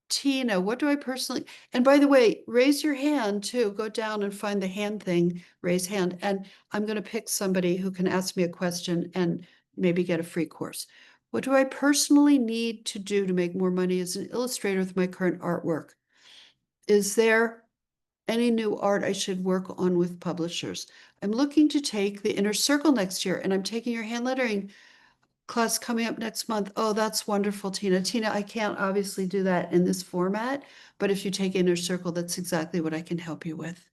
Tina, what do I personally, and by the way, raise your hand too. Go down and find the hand thing, raise hand. And I'm going to pick somebody who can ask me a question and maybe get a free course. What do I personally need to do to make more money as an illustrator with my current artwork? Is there any new art I should work on with publishers? I'm looking to take the Inner Circle next year, and I'm taking your hand lettering class coming up next month. Oh, that's wonderful, Tina. Tina, I can't obviously do that in this format, but if you take Inner Circle, that's exactly what I can help you with.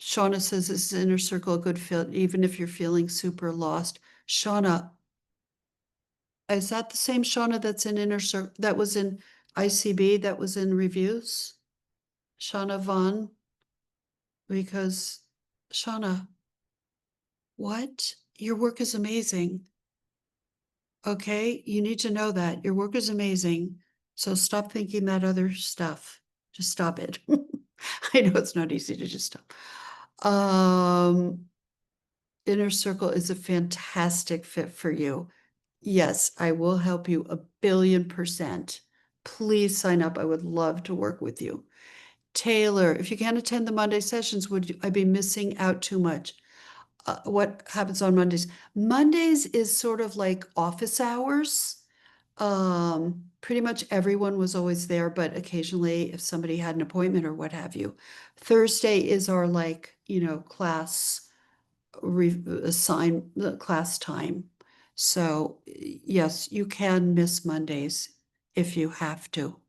Shauna says, is Inner Circle a good fit, even if you're feeling super lost? Shauna, is that the same Shauna that's in Inner Circle, that was in ICB, that was in reviews? Shauna Vaughn? Because Shauna, what? Your work is amazing. Okay, you need to know that your work is amazing. So stop thinking that other stuff. Just stop it. I know it's not easy to just stop. Inner Circle is a fantastic fit for you. Yes, I will help you 1,000,000,000%. Please sign up. I would love to work with you. Taylor, if you can't attend the Monday sessions, would I be missing out too much? What happens on Mondays? Mondays is sort of like office hours. Pretty much everyone was always there, but occasionally if somebody had an appointment or what have you. Thursday is our class assign the class time. So yes, you can miss Mondays if you have to.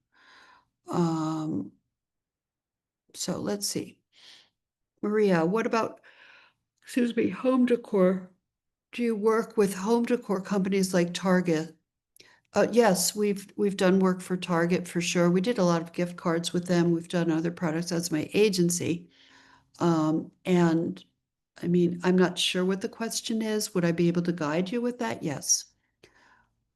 So let's see. Maria, what about, excuse me, home decor? Do you work with home decor companies like Target? Yes, we've done work for Target for sure. We did a lot of gift cards with them. We've done other products as my agency. And I mean, I'm not sure what the question is. Would I be able to guide you with that? Yes.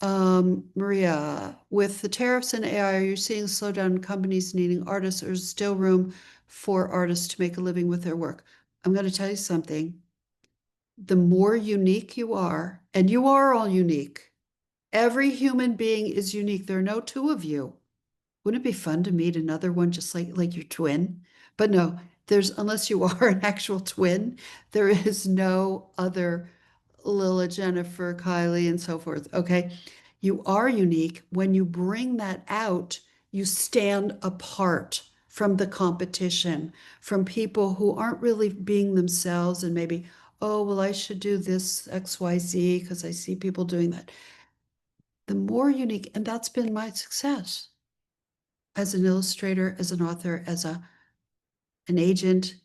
Maria, with the tariffs and AI, are you seeing a slowdown in companies needing artists, or is still room for artists to make a living with their work? I'm going to tell you something. The more unique you are, and you are all unique. Every human being is unique. There are no two of you. Wouldn't it be fun to meet another one just like your twin? But no, unless you are an actual twin, there is no other Lilla, Jennifer, Kylie, and so forth. Okay. You are unique. When you bring that out, you stand apart from the competition, from people who aren't really being themselves and maybe, oh, well, I should do this XYZ because I see people doing that. The more unique, and that's been my success as an illustrator, as an author, as an agent,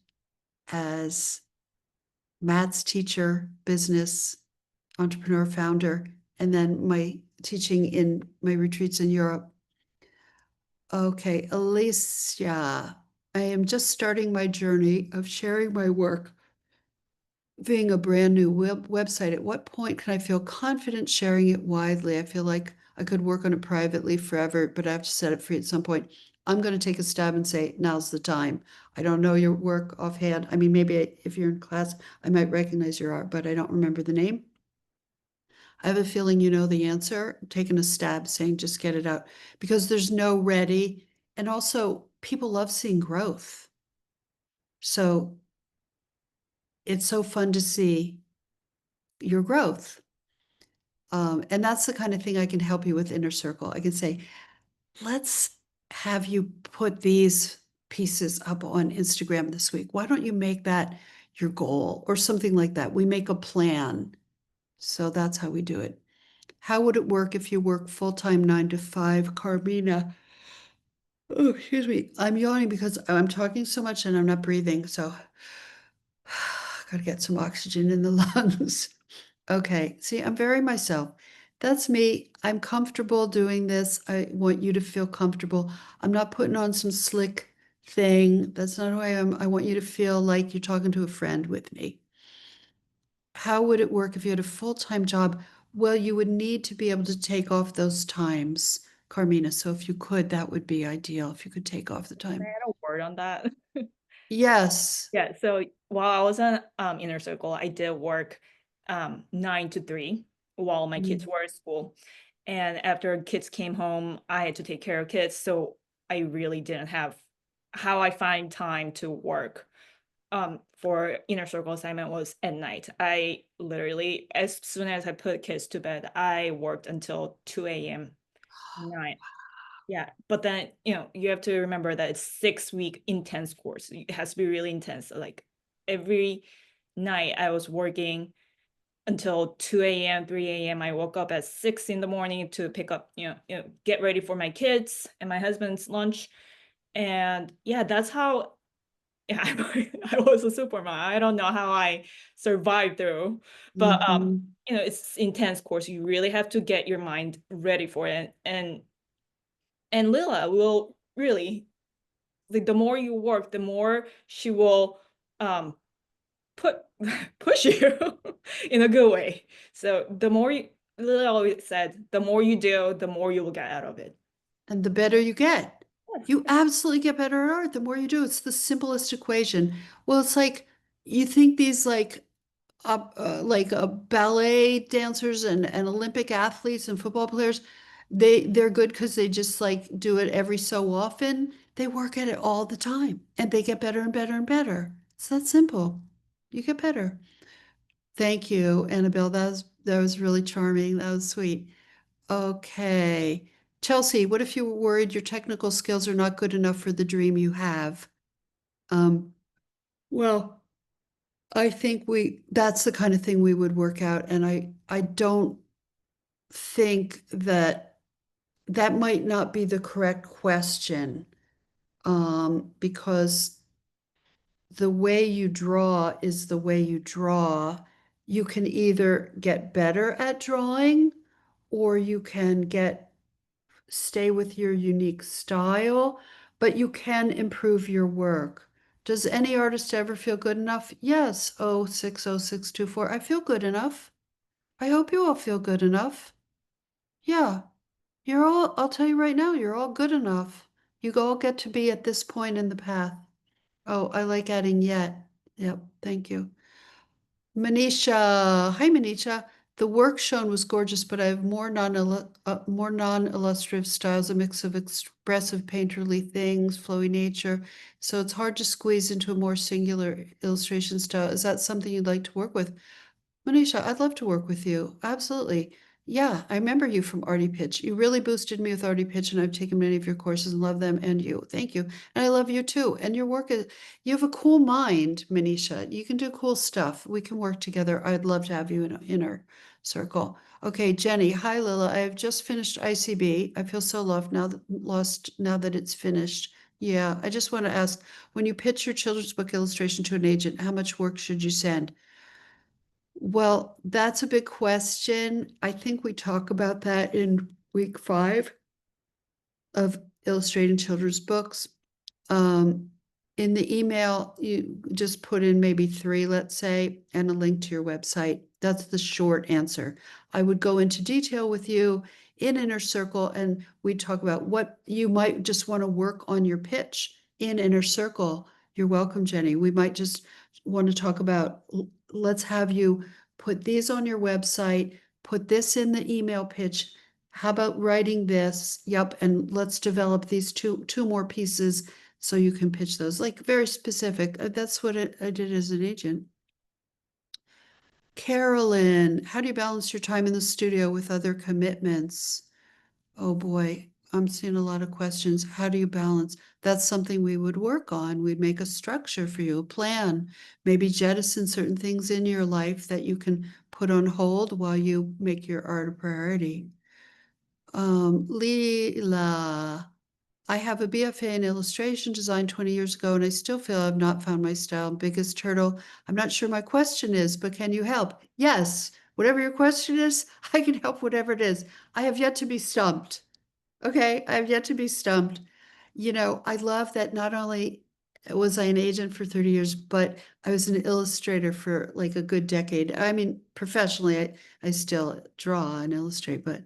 as maths teacher, business entrepreneur, founder, and then my teaching in my retreats in Europe. Okay, Alicia, I am just starting my journey of sharing my work, being a brand new website. At what point can I feel confident sharing it widely? I feel like I could work on it privately forever, but I have to set it free at some point. I'm going to take a stab and say, now's the time. I don't know your work offhand. I mean, maybe if you're in class, I might recognize your art, but I don't remember the name. I have a feeling you know the answer. I'm taking a stab saying just get it out because there's no ready. And also, people love seeing growth. So it's so fun to see your growth. And that's the kind of thing I can help you with Inner Circle. I can say, let's have you put these pieces up on Instagram this week. Why don't you make that your goal or something like that? We make a plan. So that's how we do it. How would it work if you work full-time 9 to 5, Carmina? Oh, excuse me. I'm yawning because I'm talking so much and I'm not breathing. So gotta get some oxygen in the lungs. Okay, see, I'm very myself. That's me. I'm comfortable doing this. I want you to feel comfortable. I'm not putting on some slick thing. That's not who I am. I want you to feel like you're talking to a friend with me. How would it work if you had a full-time job? Well, you would need to be able to take off those times, Carmina. So if you could, that would be ideal if you could take off the Can I time. add a word on that? Yes. Yeah, so while I was on Inner Circle, I did work 9 to 3 while my kids were at school. And after kids came home, I had to take care of kids. So I really didn't have how I find time to work for Inner Circle assignment was at night. I literally, as soon as I put kids to bed, I worked until 2 a.m. night. Yeah, but then you have to remember that it's 6-week intense course. It has to be really intense. Like every night I was working until 2 a.m., 3 a.m. I woke up at 6 in the morning to pick up, get ready for my kids and my husband's lunch. And yeah, that's how I was a supermom. I don't know how I survived through, but Mhm. it's intense course. You really have to get your mind ready for it. And Lilla will really, like, the more you work, the more she will put push you in a good way. So the more Lilla always said, the more you do, the more you will get out of it. And the better you get. Yes. You absolutely get better at art the more you do. It's the simplest equation. Well, it's like you think these ballet dancers and Olympic athletes and football players, they're good because they just like do it every so often. They work at it all the time and they get better and better and better. It's that simple. You get better. Thank you, Annabelle. That was really charming. That was sweet. Okay. Chelsea, what if you were worried your technical skills are not good enough for the dream you have? Well, I think that's the kind of thing we would work out. And I don't think that that might not be the correct question. Because the way you draw is the way you draw. You can either get better at drawing or you can stay with your unique style, but you can improve your work. Does any artist ever feel good enough? Yes. 060624. I feel good enough. I hope you all feel good enough. Yeah. I'll tell you right now, you're all good enough. You all get to be at this point in the path. Oh, I like adding yet. Yep. Thank you. Manisha, hi Manisha. The work shown was gorgeous, but I have more non-illustrative styles, a mix of expressive painterly things, flowy nature. So it's hard to squeeze into a more singular illustration style. Is that something you'd like to work with? Manisha, I'd love to work with you. Absolutely. Yeah, I remember you from Artie Pitch. You really boosted me with Artie Pitch, and I've taken many of your courses and love them and you. Thank you. And I love you too. And your work is, you have a cool mind, Manisha. You can do cool stuff. We can work together. I'd love to have you in our circle. Okay, Jenny. Hi, Lilla. I have just finished ICB. I feel so lost now that it's finished. Yeah, I just want to ask, when you pitch your children's book illustration to an agent, how much work should you send? Well, that's a big question. I think we talk about that in week 5 of illustrating children's books. In the email, you just put in maybe 3, let's say, and a link to your website. That's the short answer. I would go into detail with you in Inner Circle, and we talk about what you might just want to work on your pitch in Inner Circle. You're welcome, Jenny. We might just want to talk about, let's have you put these on your website, put this in the email pitch. How about writing this? Yep, and let's develop these two more pieces so you can pitch those. Like very specific. That's what I did as an agent. Carolyn, how do you balance your time in the studio with other commitments? Oh boy, I'm seeing a lot of questions. How do you balance? That's something we would work on. We'd make a structure for you, a plan, maybe jettison certain things in your life that you can put on hold while you make your art a priority. Lilla, I have a BFA in illustration design 20 years ago, and I still feel I've not found my style. Biggest hurdle. I'm not sure my question is, but can you help? Yes, whatever your question is, I can help whatever it is. I have yet to be stumped. Okay, I have yet to be stumped. You know, I love that not only was I an agent for 30 years, but I was an illustrator for like a good decade. I mean, professionally, I still draw and illustrate, but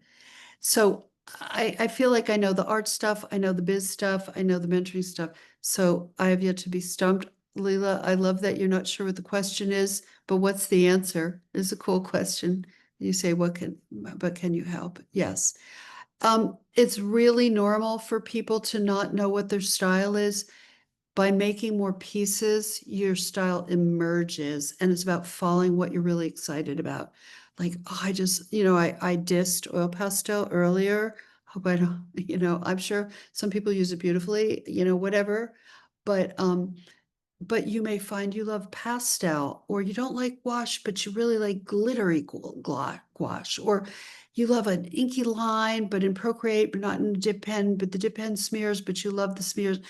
so I feel like I know the art stuff, I know the biz stuff, I know the mentoring stuff. So I have yet to be stumped. Lila, I love that you're not sure what the question is, but what's the answer? It's a cool question. You say, but can you help? Yes. It's really normal for people to not know what their style is. By making more pieces, your style emerges, and it's about following what you're really excited about. Like, oh, I just, I dissed oil pastel earlier. Hope I don't, I'm sure some people use it beautifully, whatever. But you may find you love pastel, or you don't like gouache, but you really like glittery gouache, or you love an inky line, but in Procreate, but not in dip pen, but the dip pen smears, but you love the smears,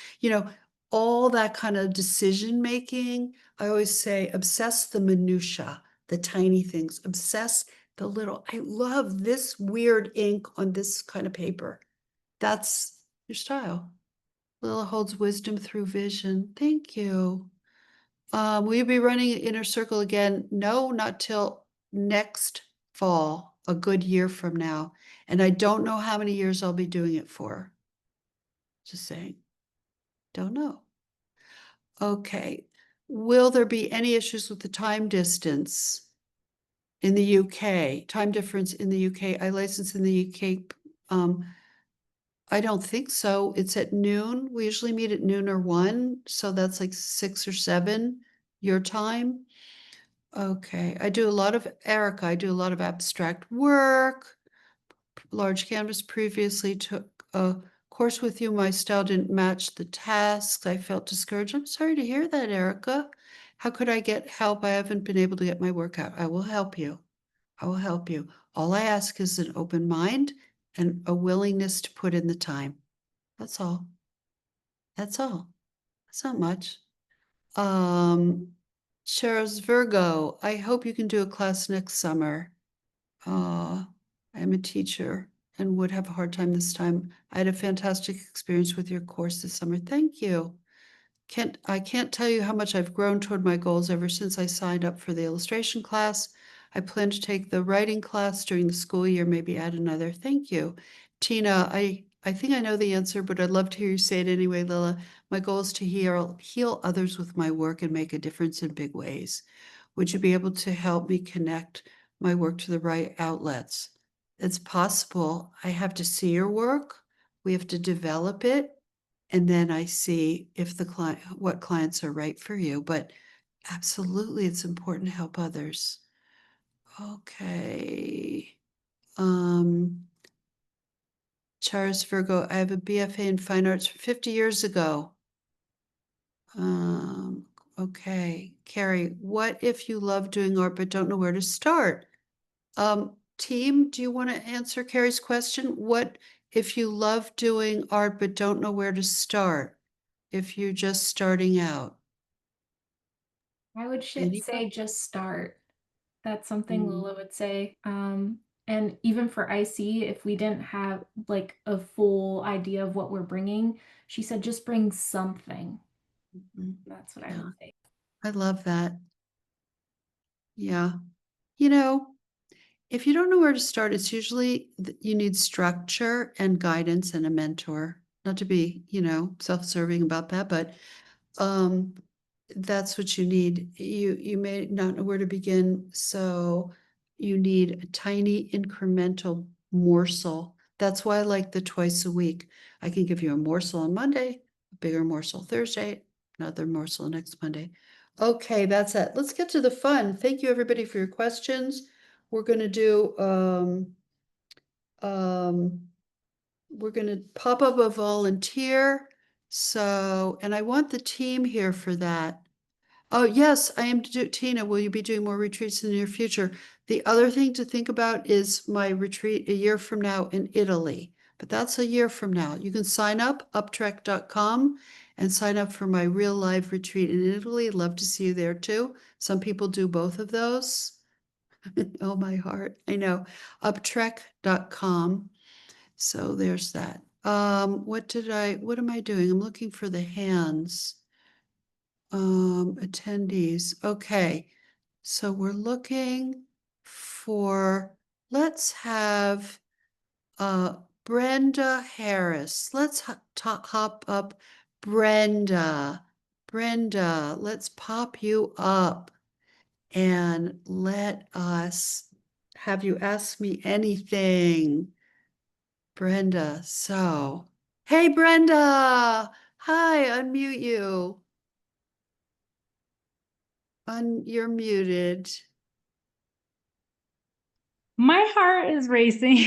all that kind of decision making. I always say, obsess the minutia, the tiny things, obsess the little. I love this weird ink on this kind of paper. That's your style. Lilla holds wisdom through vision. Thank you. Will you be running Inner Circle again? No, not till next fall, a good year from now. And I don't know how many years I'll be doing it for. Just saying. Don't know. Okay. Will there be any issues with the time distance in the UK? Time difference in the UK? I license in the UK. I don't think so. It's at noon. We usually meet at noon or 1, so that's like 6 or 7 your time. Okay, I do a lot of abstract work, large canvas. Previously took a course with you. My style didn't match the tasks. I felt discouraged. I'm sorry to hear that, Erica. How could I get help? I haven't been able to get my work out. I will help you. I will help you. All I ask is an open mind and a willingness to put in the time. That's all. That's all. That's not much. Cher's Virgo, I hope you can do a class next summer. I'm a teacher and would have a hard time this time. I had a fantastic experience with your course this summer. Thank you. I can't tell you how much I've grown toward my goals ever since I signed up for the illustration class. I plan to take the writing class during the school year, maybe add another. Thank you. Tina, I think I know the answer, but I'd love to hear you say it anyway, Lilla. My goal is to heal others with my work and make a difference in big ways. Would you be able to help me connect my work to the right outlets? It's possible. I have to see your work. We have to develop it. And then I see if what clients are right for you. But absolutely, it's important to help others. Okay. Charis Virgo, I have a BFA in fine arts from 50 years ago. Okay. Carrie, what if you love doing art but don't know where to start? Team, do you want to answer Carrie's question? What if you love doing art but don't know where to start? If you're just starting out? I would Anybody? say just start. That's something Mm. Lilla would say. And even for IC, if we didn't have like a full idea of what we're bringing, she said just bring something. Mhm. That's what I Yeah. would say. I love that. Yeah. You know, if you don't know where to start, it's usually you need structure and guidance and a mentor. Not to be, self-serving about that, but that's what you need. You may not know where to begin, so you need a tiny incremental morsel. That's why I like the twice a week. I can give you a morsel on Monday, a bigger morsel Thursday, another morsel next Monday. Okay, that's it. Let's get to the fun. Thank you, everybody, for your questions. We're gonna do we're gonna pop up a volunteer. So, and I want the team here for that. Oh, yes, I am Tina, will you be doing more retreats in the near future? The other thing to think about is my retreat a year from now in Italy, but that's a year from now. You can sign up, uptrek.com, and sign up for my real live retreat in Italy. Love to see you there too. Some people do both of those. Oh, my heart. I know. Uptrek.com. So there's that. What am I doing? I'm looking for the hands. Attendees. Okay. So we're looking for, let's have Brenda Harris. Let's hop up Brenda. Brenda, let's pop you up and let us have you ask me anything. Brenda, so, hey Brenda, hi, unmute you. You're muted. My heart is racing.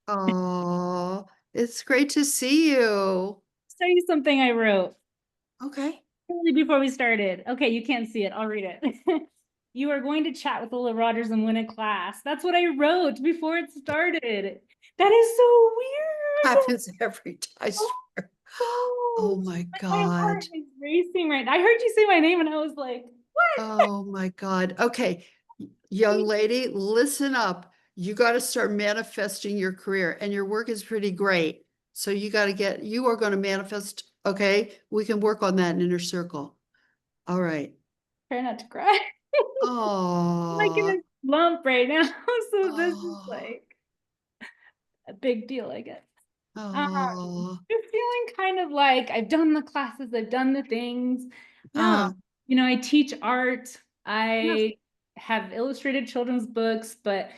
Oh, it's great to see you. Tell you something I wrote Okay. before we started. Okay, you can't see it. I'll read it. You are going to chat with Lilla Rogers and win a class. That's what I wrote before it started. That is so weird. Happens every time, I swear. Oh my My heart God. is racing right now. I heard you say my name and I was like, what? Oh my God. Okay. Young lady, listen up. You got to start manifesting your career, and your work is pretty great. So you are going to manifest. Okay. We can work on that in inner circle. All right. Try not to cry. I'm like in Oh. a lump right now. So this is Oh. like a big deal, I guess. Oh. Just feeling kind of like I've done the classes, I've done the things. Yeah. I teach art. Yeah. I have illustrated children's books, but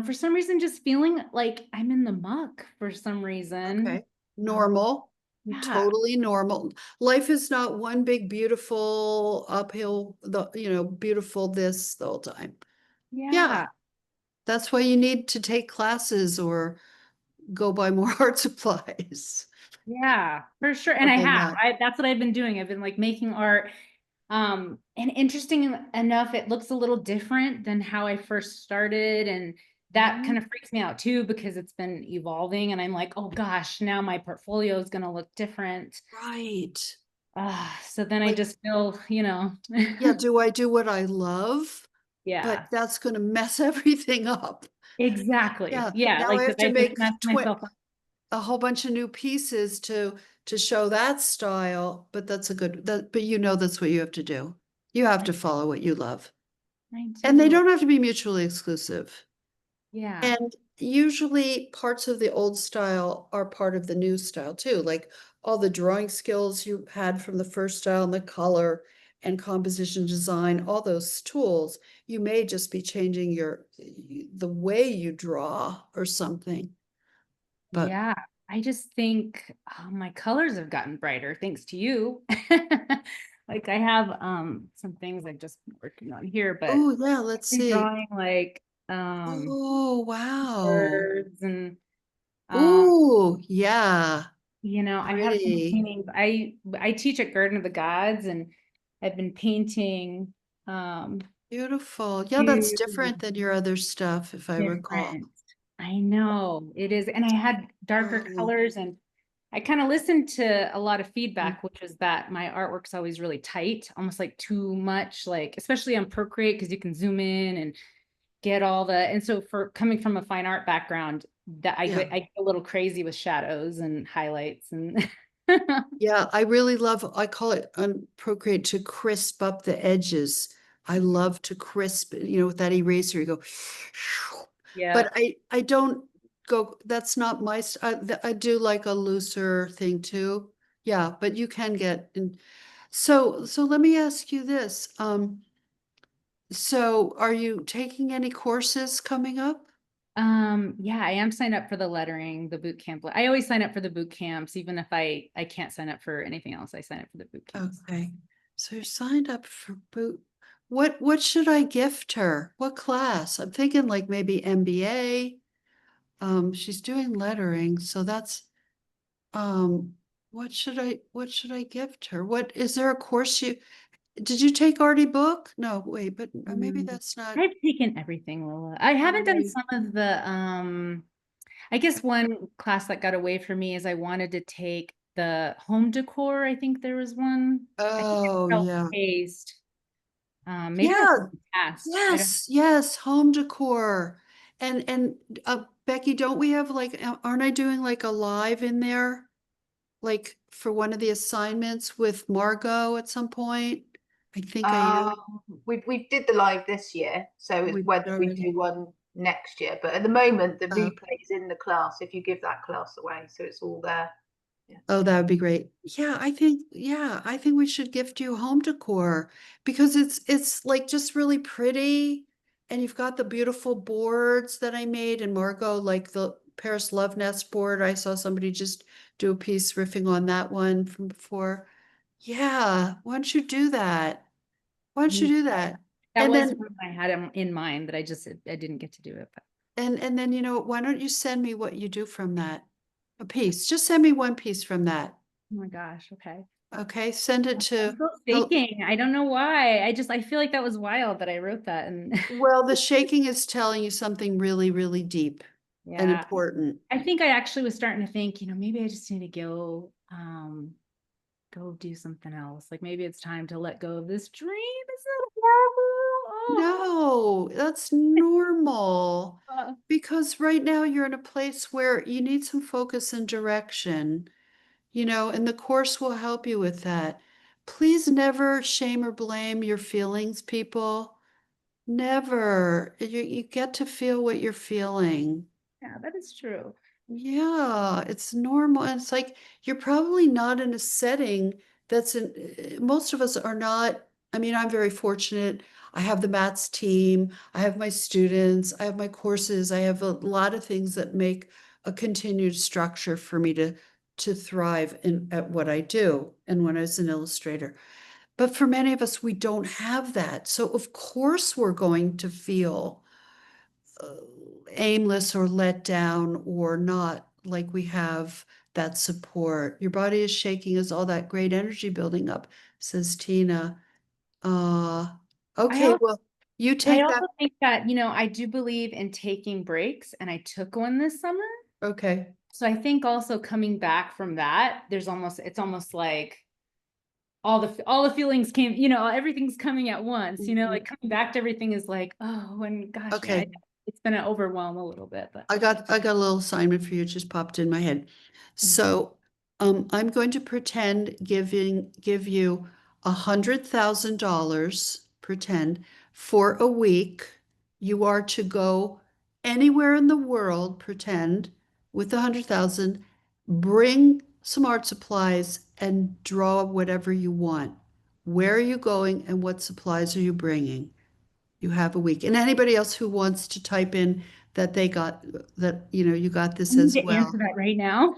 for some reason, just feeling like I'm in the muck for some reason. Okay. Normal. Yeah. Totally normal. Life is not one big beautiful uphill, beautiful this the whole time. Yeah. That's why you need to take classes or go buy more art supplies. Yeah, for sure. And Okay, I have. now. That's what I've been doing. I've been like making art. And interesting enough, it looks a little different than how I first started. And that kind of freaks me out too, because it's been evolving. And I'm like, oh gosh, now my portfolio is going to look different. Right. So then I just feel, Yeah, do I do what I love? Yeah. But that's going to mess everything up. Exactly. Yeah. Now Like I have to I make mess myself up. a whole bunch of new pieces to show that style, but that's but that's what you have to do. You have to follow what you love. And they don't have to be mutually exclusive. Yeah. And usually parts of the old style are part of the new style too, like all the drawing skills you had from the first style and the color and composition design, all those tools, you may just be changing the way you draw or something. But yeah, I just think my colors have gotten brighter thanks to you. Like I have some things I've just been working on here, but oh yeah, let's I'm see. drawing like Oh wow. birds and Oh yeah. I have some Pretty. paintings. I teach at Garden of the Gods and I've been painting Beautiful. Yeah, that's different than your other stuff, if I recall. different. I know it is. And I had darker Oh. colors and I kind of listened to a lot of feedback, which is that my artwork's always really tight, almost like too much, like especially on Procreate, because you can zoom in and get and so for coming from a fine art background, that I get a little crazy with shadows and highlights and Yeah, I call it on Procreate to crisp up the edges. I love to crisp, with that eraser, you go, Yeah. But I don't go, that's not my, I do like a looser thing too. Yeah, but you can get in. So let me ask you this. So are you taking any courses coming up? Yeah, I am signed up for the lettering, the boot camp. I always sign up for the boot camps, even if I can't sign up for anything else. I sign up for the boot camps. Okay, so you're signed up for boot. What should I gift her? What class? I'm thinking like maybe MBA. She's doing lettering, so that's what should I gift her? What is there a course did you take Artie book? No, wait, but maybe that's not. I've taken everything, Lilla. I haven't done Right. some of the I guess one class that got away from me is I wanted to take the home decor. I think there was one. I think it's Oh, yeah. self-paced. Maybe Yeah, that's passed. yes, home decor. And Becky, don't we have like, aren't I doing like a live in there? Like for one of the assignments with Margot at some point? I think I am. We did the live this year, so it's We whether we already. do one next year. But at the moment, the Oh. replay is in the class if you give that class away, so it's all there. Yeah. Oh, that would be great. Yeah, I think we should gift you home decor because it's like just really pretty. And you've got the beautiful boards that I made and Margot, like the Paris Love Nest board. I saw somebody just do a piece riffing on that one from before. Yeah, why don't you do that? Why don't you do that? That And was then one I had in mind that I didn't get to do it. But. and then why don't you send me what you do from that? A piece. Just send me one piece from that. Oh my gosh. Okay. Okay, send it to. I'm still shaking. I don't know why. I feel like that was wild that I wrote that. And Well, the shaking is telling you something really, really deep and yeah, important. I think I actually was starting to think, maybe I just need to go do something else. Like maybe it's time to let go of this dream. Is that horrible? No, that's normal Oh. because right now you're in a place where you need some focus and direction, and the course will help you with that. Please never shame or blame your feelings, people. Never. You get to feel what you're feeling. Yeah, that is true. Yeah, it's normal. And it's like you're probably not in a setting most of us are not. I mean, I'm very fortunate. I have the Mats team, I have my students, I have my courses, I have a lot of things that make a continued structure for me to thrive at what I do and when I was an illustrator. But for many of us, we don't have that. So of course we're going to feel uh, aimless or let down or not like we have that support. Your body is shaking as all that great energy building up, says Tina. Uh, okay, well, you I take that. also think that, I do believe in taking breaks, and I took one this summer. Okay. So I think also coming back from that, it's almost like all the feelings came, everything's coming at once, like coming back to everything is like, oh, and gosh, yeah, Okay. it's been an overwhelm a little bit, but I got a little assignment for you, it just popped in my head. So I'm going to give you $100,000, pretend, for a week. You are to go anywhere in the world, pretend, with 100,000, bring some art supplies and draw whatever you want. Where are you going and what supplies are you bringing? You have a week. And anybody else who wants to type in that you got I this need as to well. answer that right now.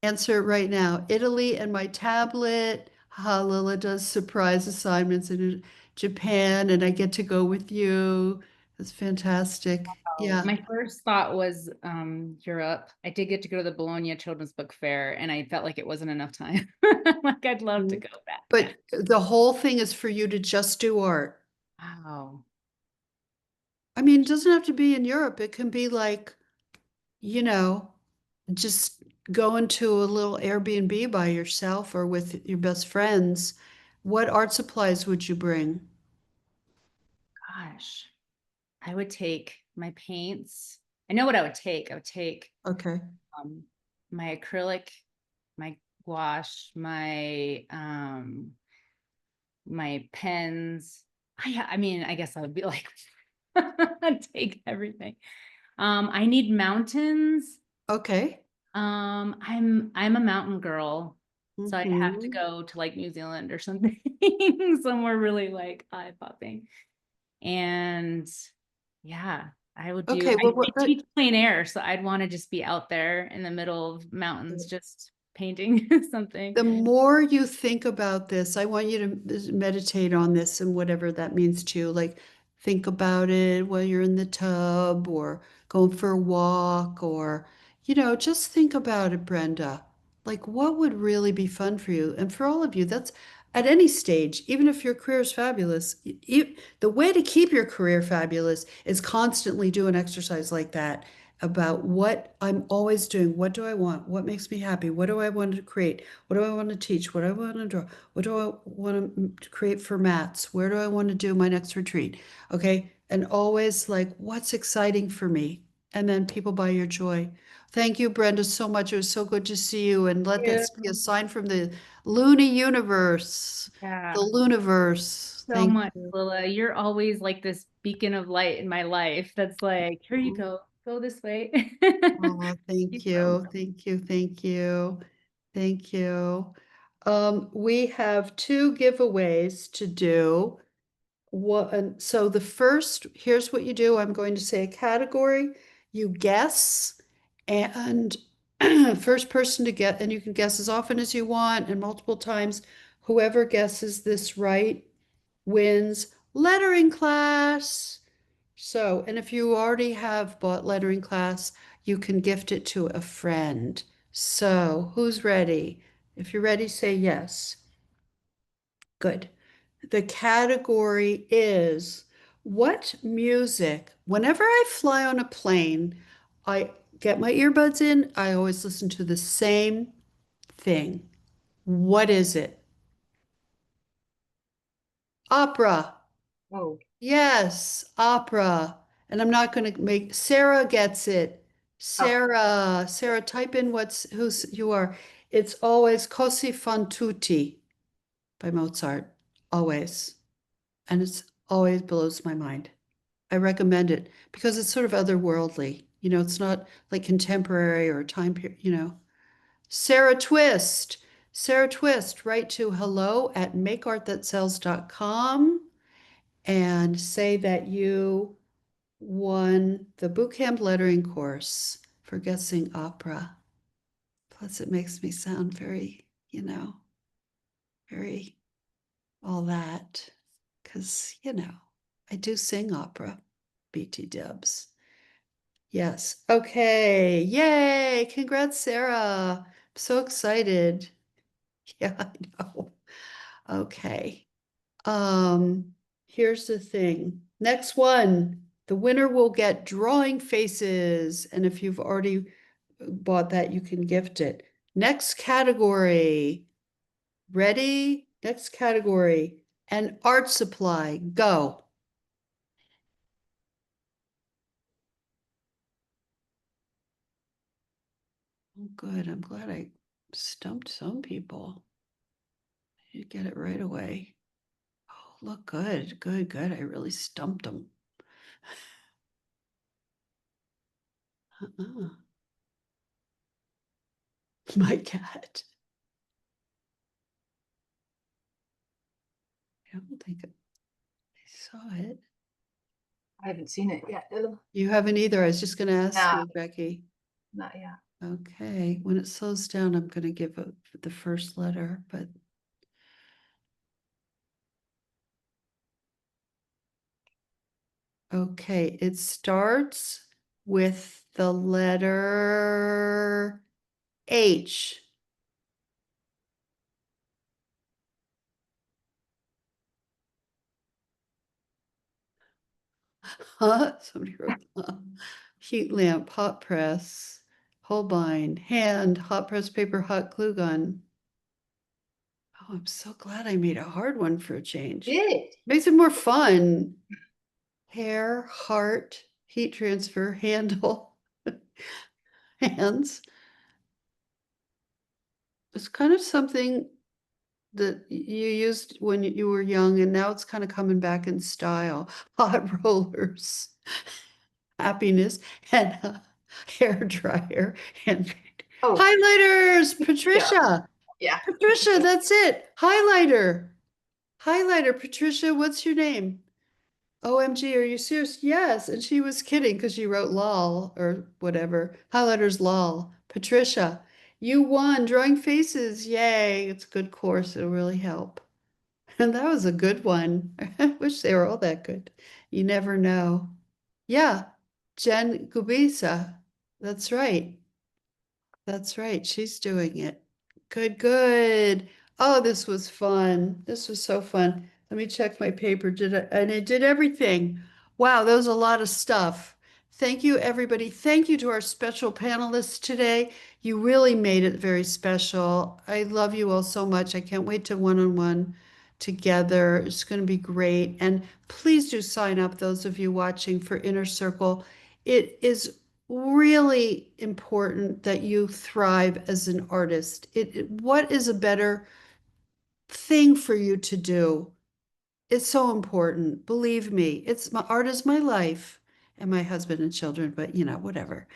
Answer it right now. Italy and my tablet. Lilla does surprise assignments in Japan, and I get to go with you. That's fantastic. Yeah. My first thought was Europe. I did get to go to the Bologna Children's Book Fair, and I felt like it wasn't enough time. Like I'd love to go back. But the whole thing is for you to just do art. Wow. I mean, it doesn't have to be in Europe. It can be like, you know, just go into a little Airbnb by yourself or with your best friends. What art supplies would you bring? Gosh, I would take my paints. I know what I would take. I would take Okay. my acrylic, my gouache, my pens. I mean, I guess I would be like take everything. I need mountains. Okay. I'm a mountain girl, so I'd have to Mhm. go to like New Zealand or something, somewhere really like eye-popping. And yeah, I would do. Okay, well, I teach plein air, so I'd want to just be out there in the middle of mountains, just painting something. the more you think about this, I want you to meditate on this and whatever that means to you. Like, think about it while you're in the tub or going for a walk or, just think about it, Brenda. Like, what would really be fun for you? And for all of you, that's at any stage, even if your career is fabulous, the way to keep your career fabulous is constantly do an exercise like that about what I'm always doing. What do I want? What makes me happy? What do I want to create? What do I want to teach? What do I want to draw? What do I want to create for mats? Where do I want to do my next retreat? Okay. And always like, what's exciting for me? And then people buy your joy. Thank you, Brenda, so much. It was so good to see you. And let this be a sign from the Loony universe, Yeah. the Looniverse. So Thank much, you. Lilla. You're always like this beacon of light in my life. That's like, here you go this way. Oh, thank you. Thank you. Thank you. Thank you. We have two giveaways to do. So the first, here's what you do. I'm going to say a category, you guess, and first person to get, and you can guess as often as you want and multiple times. Whoever guesses this right wins lettering class. So, and if you already have bought lettering class, you can gift it to a friend. So, who's ready? If you're ready, say yes. Good. The category is what music? Whenever I fly on a plane, I get my earbuds in, I always listen to the same thing. What is it? Opera. Oh, Yes, opera. And I'm not going to make Sarah gets it. Sarah, type in who's you are. It's always Così fan tutti by Mozart. Always. And it's always blows my mind. I recommend it because it's sort of otherworldly. It's not like contemporary or time period. Sarah Twist. Sarah Twist, write to hello@makeartthatsells.com and say that you won the bootcamp lettering course for guessing opera. Plus, it makes me sound very, very all that. Because, I do sing opera, BT dubs. Yes. Okay. Yay. Congrats, Sarah. I'm so excited. Yeah, I know. Okay. Here's the thing. Next one, the winner will get drawing faces. And if you've already bought that, you can gift it. Next category. Ready? Next category. An art supply. Go. Oh, good. I'm glad I stumped some people. You get it right away. Oh, look good. Good, good. I really stumped them. Uh-uh. My cat. I don't think I saw it. I haven't seen it yet, Lilla. You haven't either. I was just going to ask No. you, Becky. Not yet. Okay, when it slows down, I'm going to give the first letter, but okay, it starts with the letter H. Huh? Somebody wrote heat lamp, hot press, Holbein, hand, hot press paper, hot glue gun. Oh, I'm so glad I made a hard one for a change. Good. Makes it more fun. Hair, heart, heat transfer, handle, hands. It's kind of something that you used when you were young, and now it's kind of coming back in style. Hot rollers, happiness, and hair dryer and Oh, highlighters. Patricia, yeah. Patricia, that's it. Highlighter, highlighter. Patricia, what's your name? OMG, are you serious? Yes. And she was kidding because she wrote lol or whatever. Highlighters lol. Patricia, you won drawing faces. Yay. It's a good course. It'll really help. And that was a good one. I wish they were all that good. You never know. Yeah. Jen Gubisa. That's right. That's right. She's doing it. Good, good. Oh, this was fun. This was so fun. Let me check my paper. And I did everything. Wow, that was a lot of stuff. Thank you, everybody. Thank you to our special panelists today. You really made it very special. I love you all so much. I can't wait to one-on-one together. It's going to be great. And please do sign up, those of you watching, for Inner Circle. It is really important that you thrive as an artist. What is a better thing for you to do? It's so important. Believe me, it's my art is my life and my husband and children, but whatever.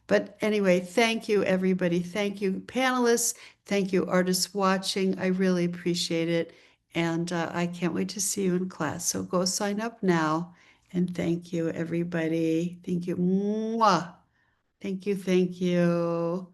But anyway, thank you, everybody. Thank you, panelists. Thank you, artists watching. I really appreciate it. And I can't wait to see you in class. So go sign up now. And thank you, everybody. Thank you. Mwah. Thank you. Thank you.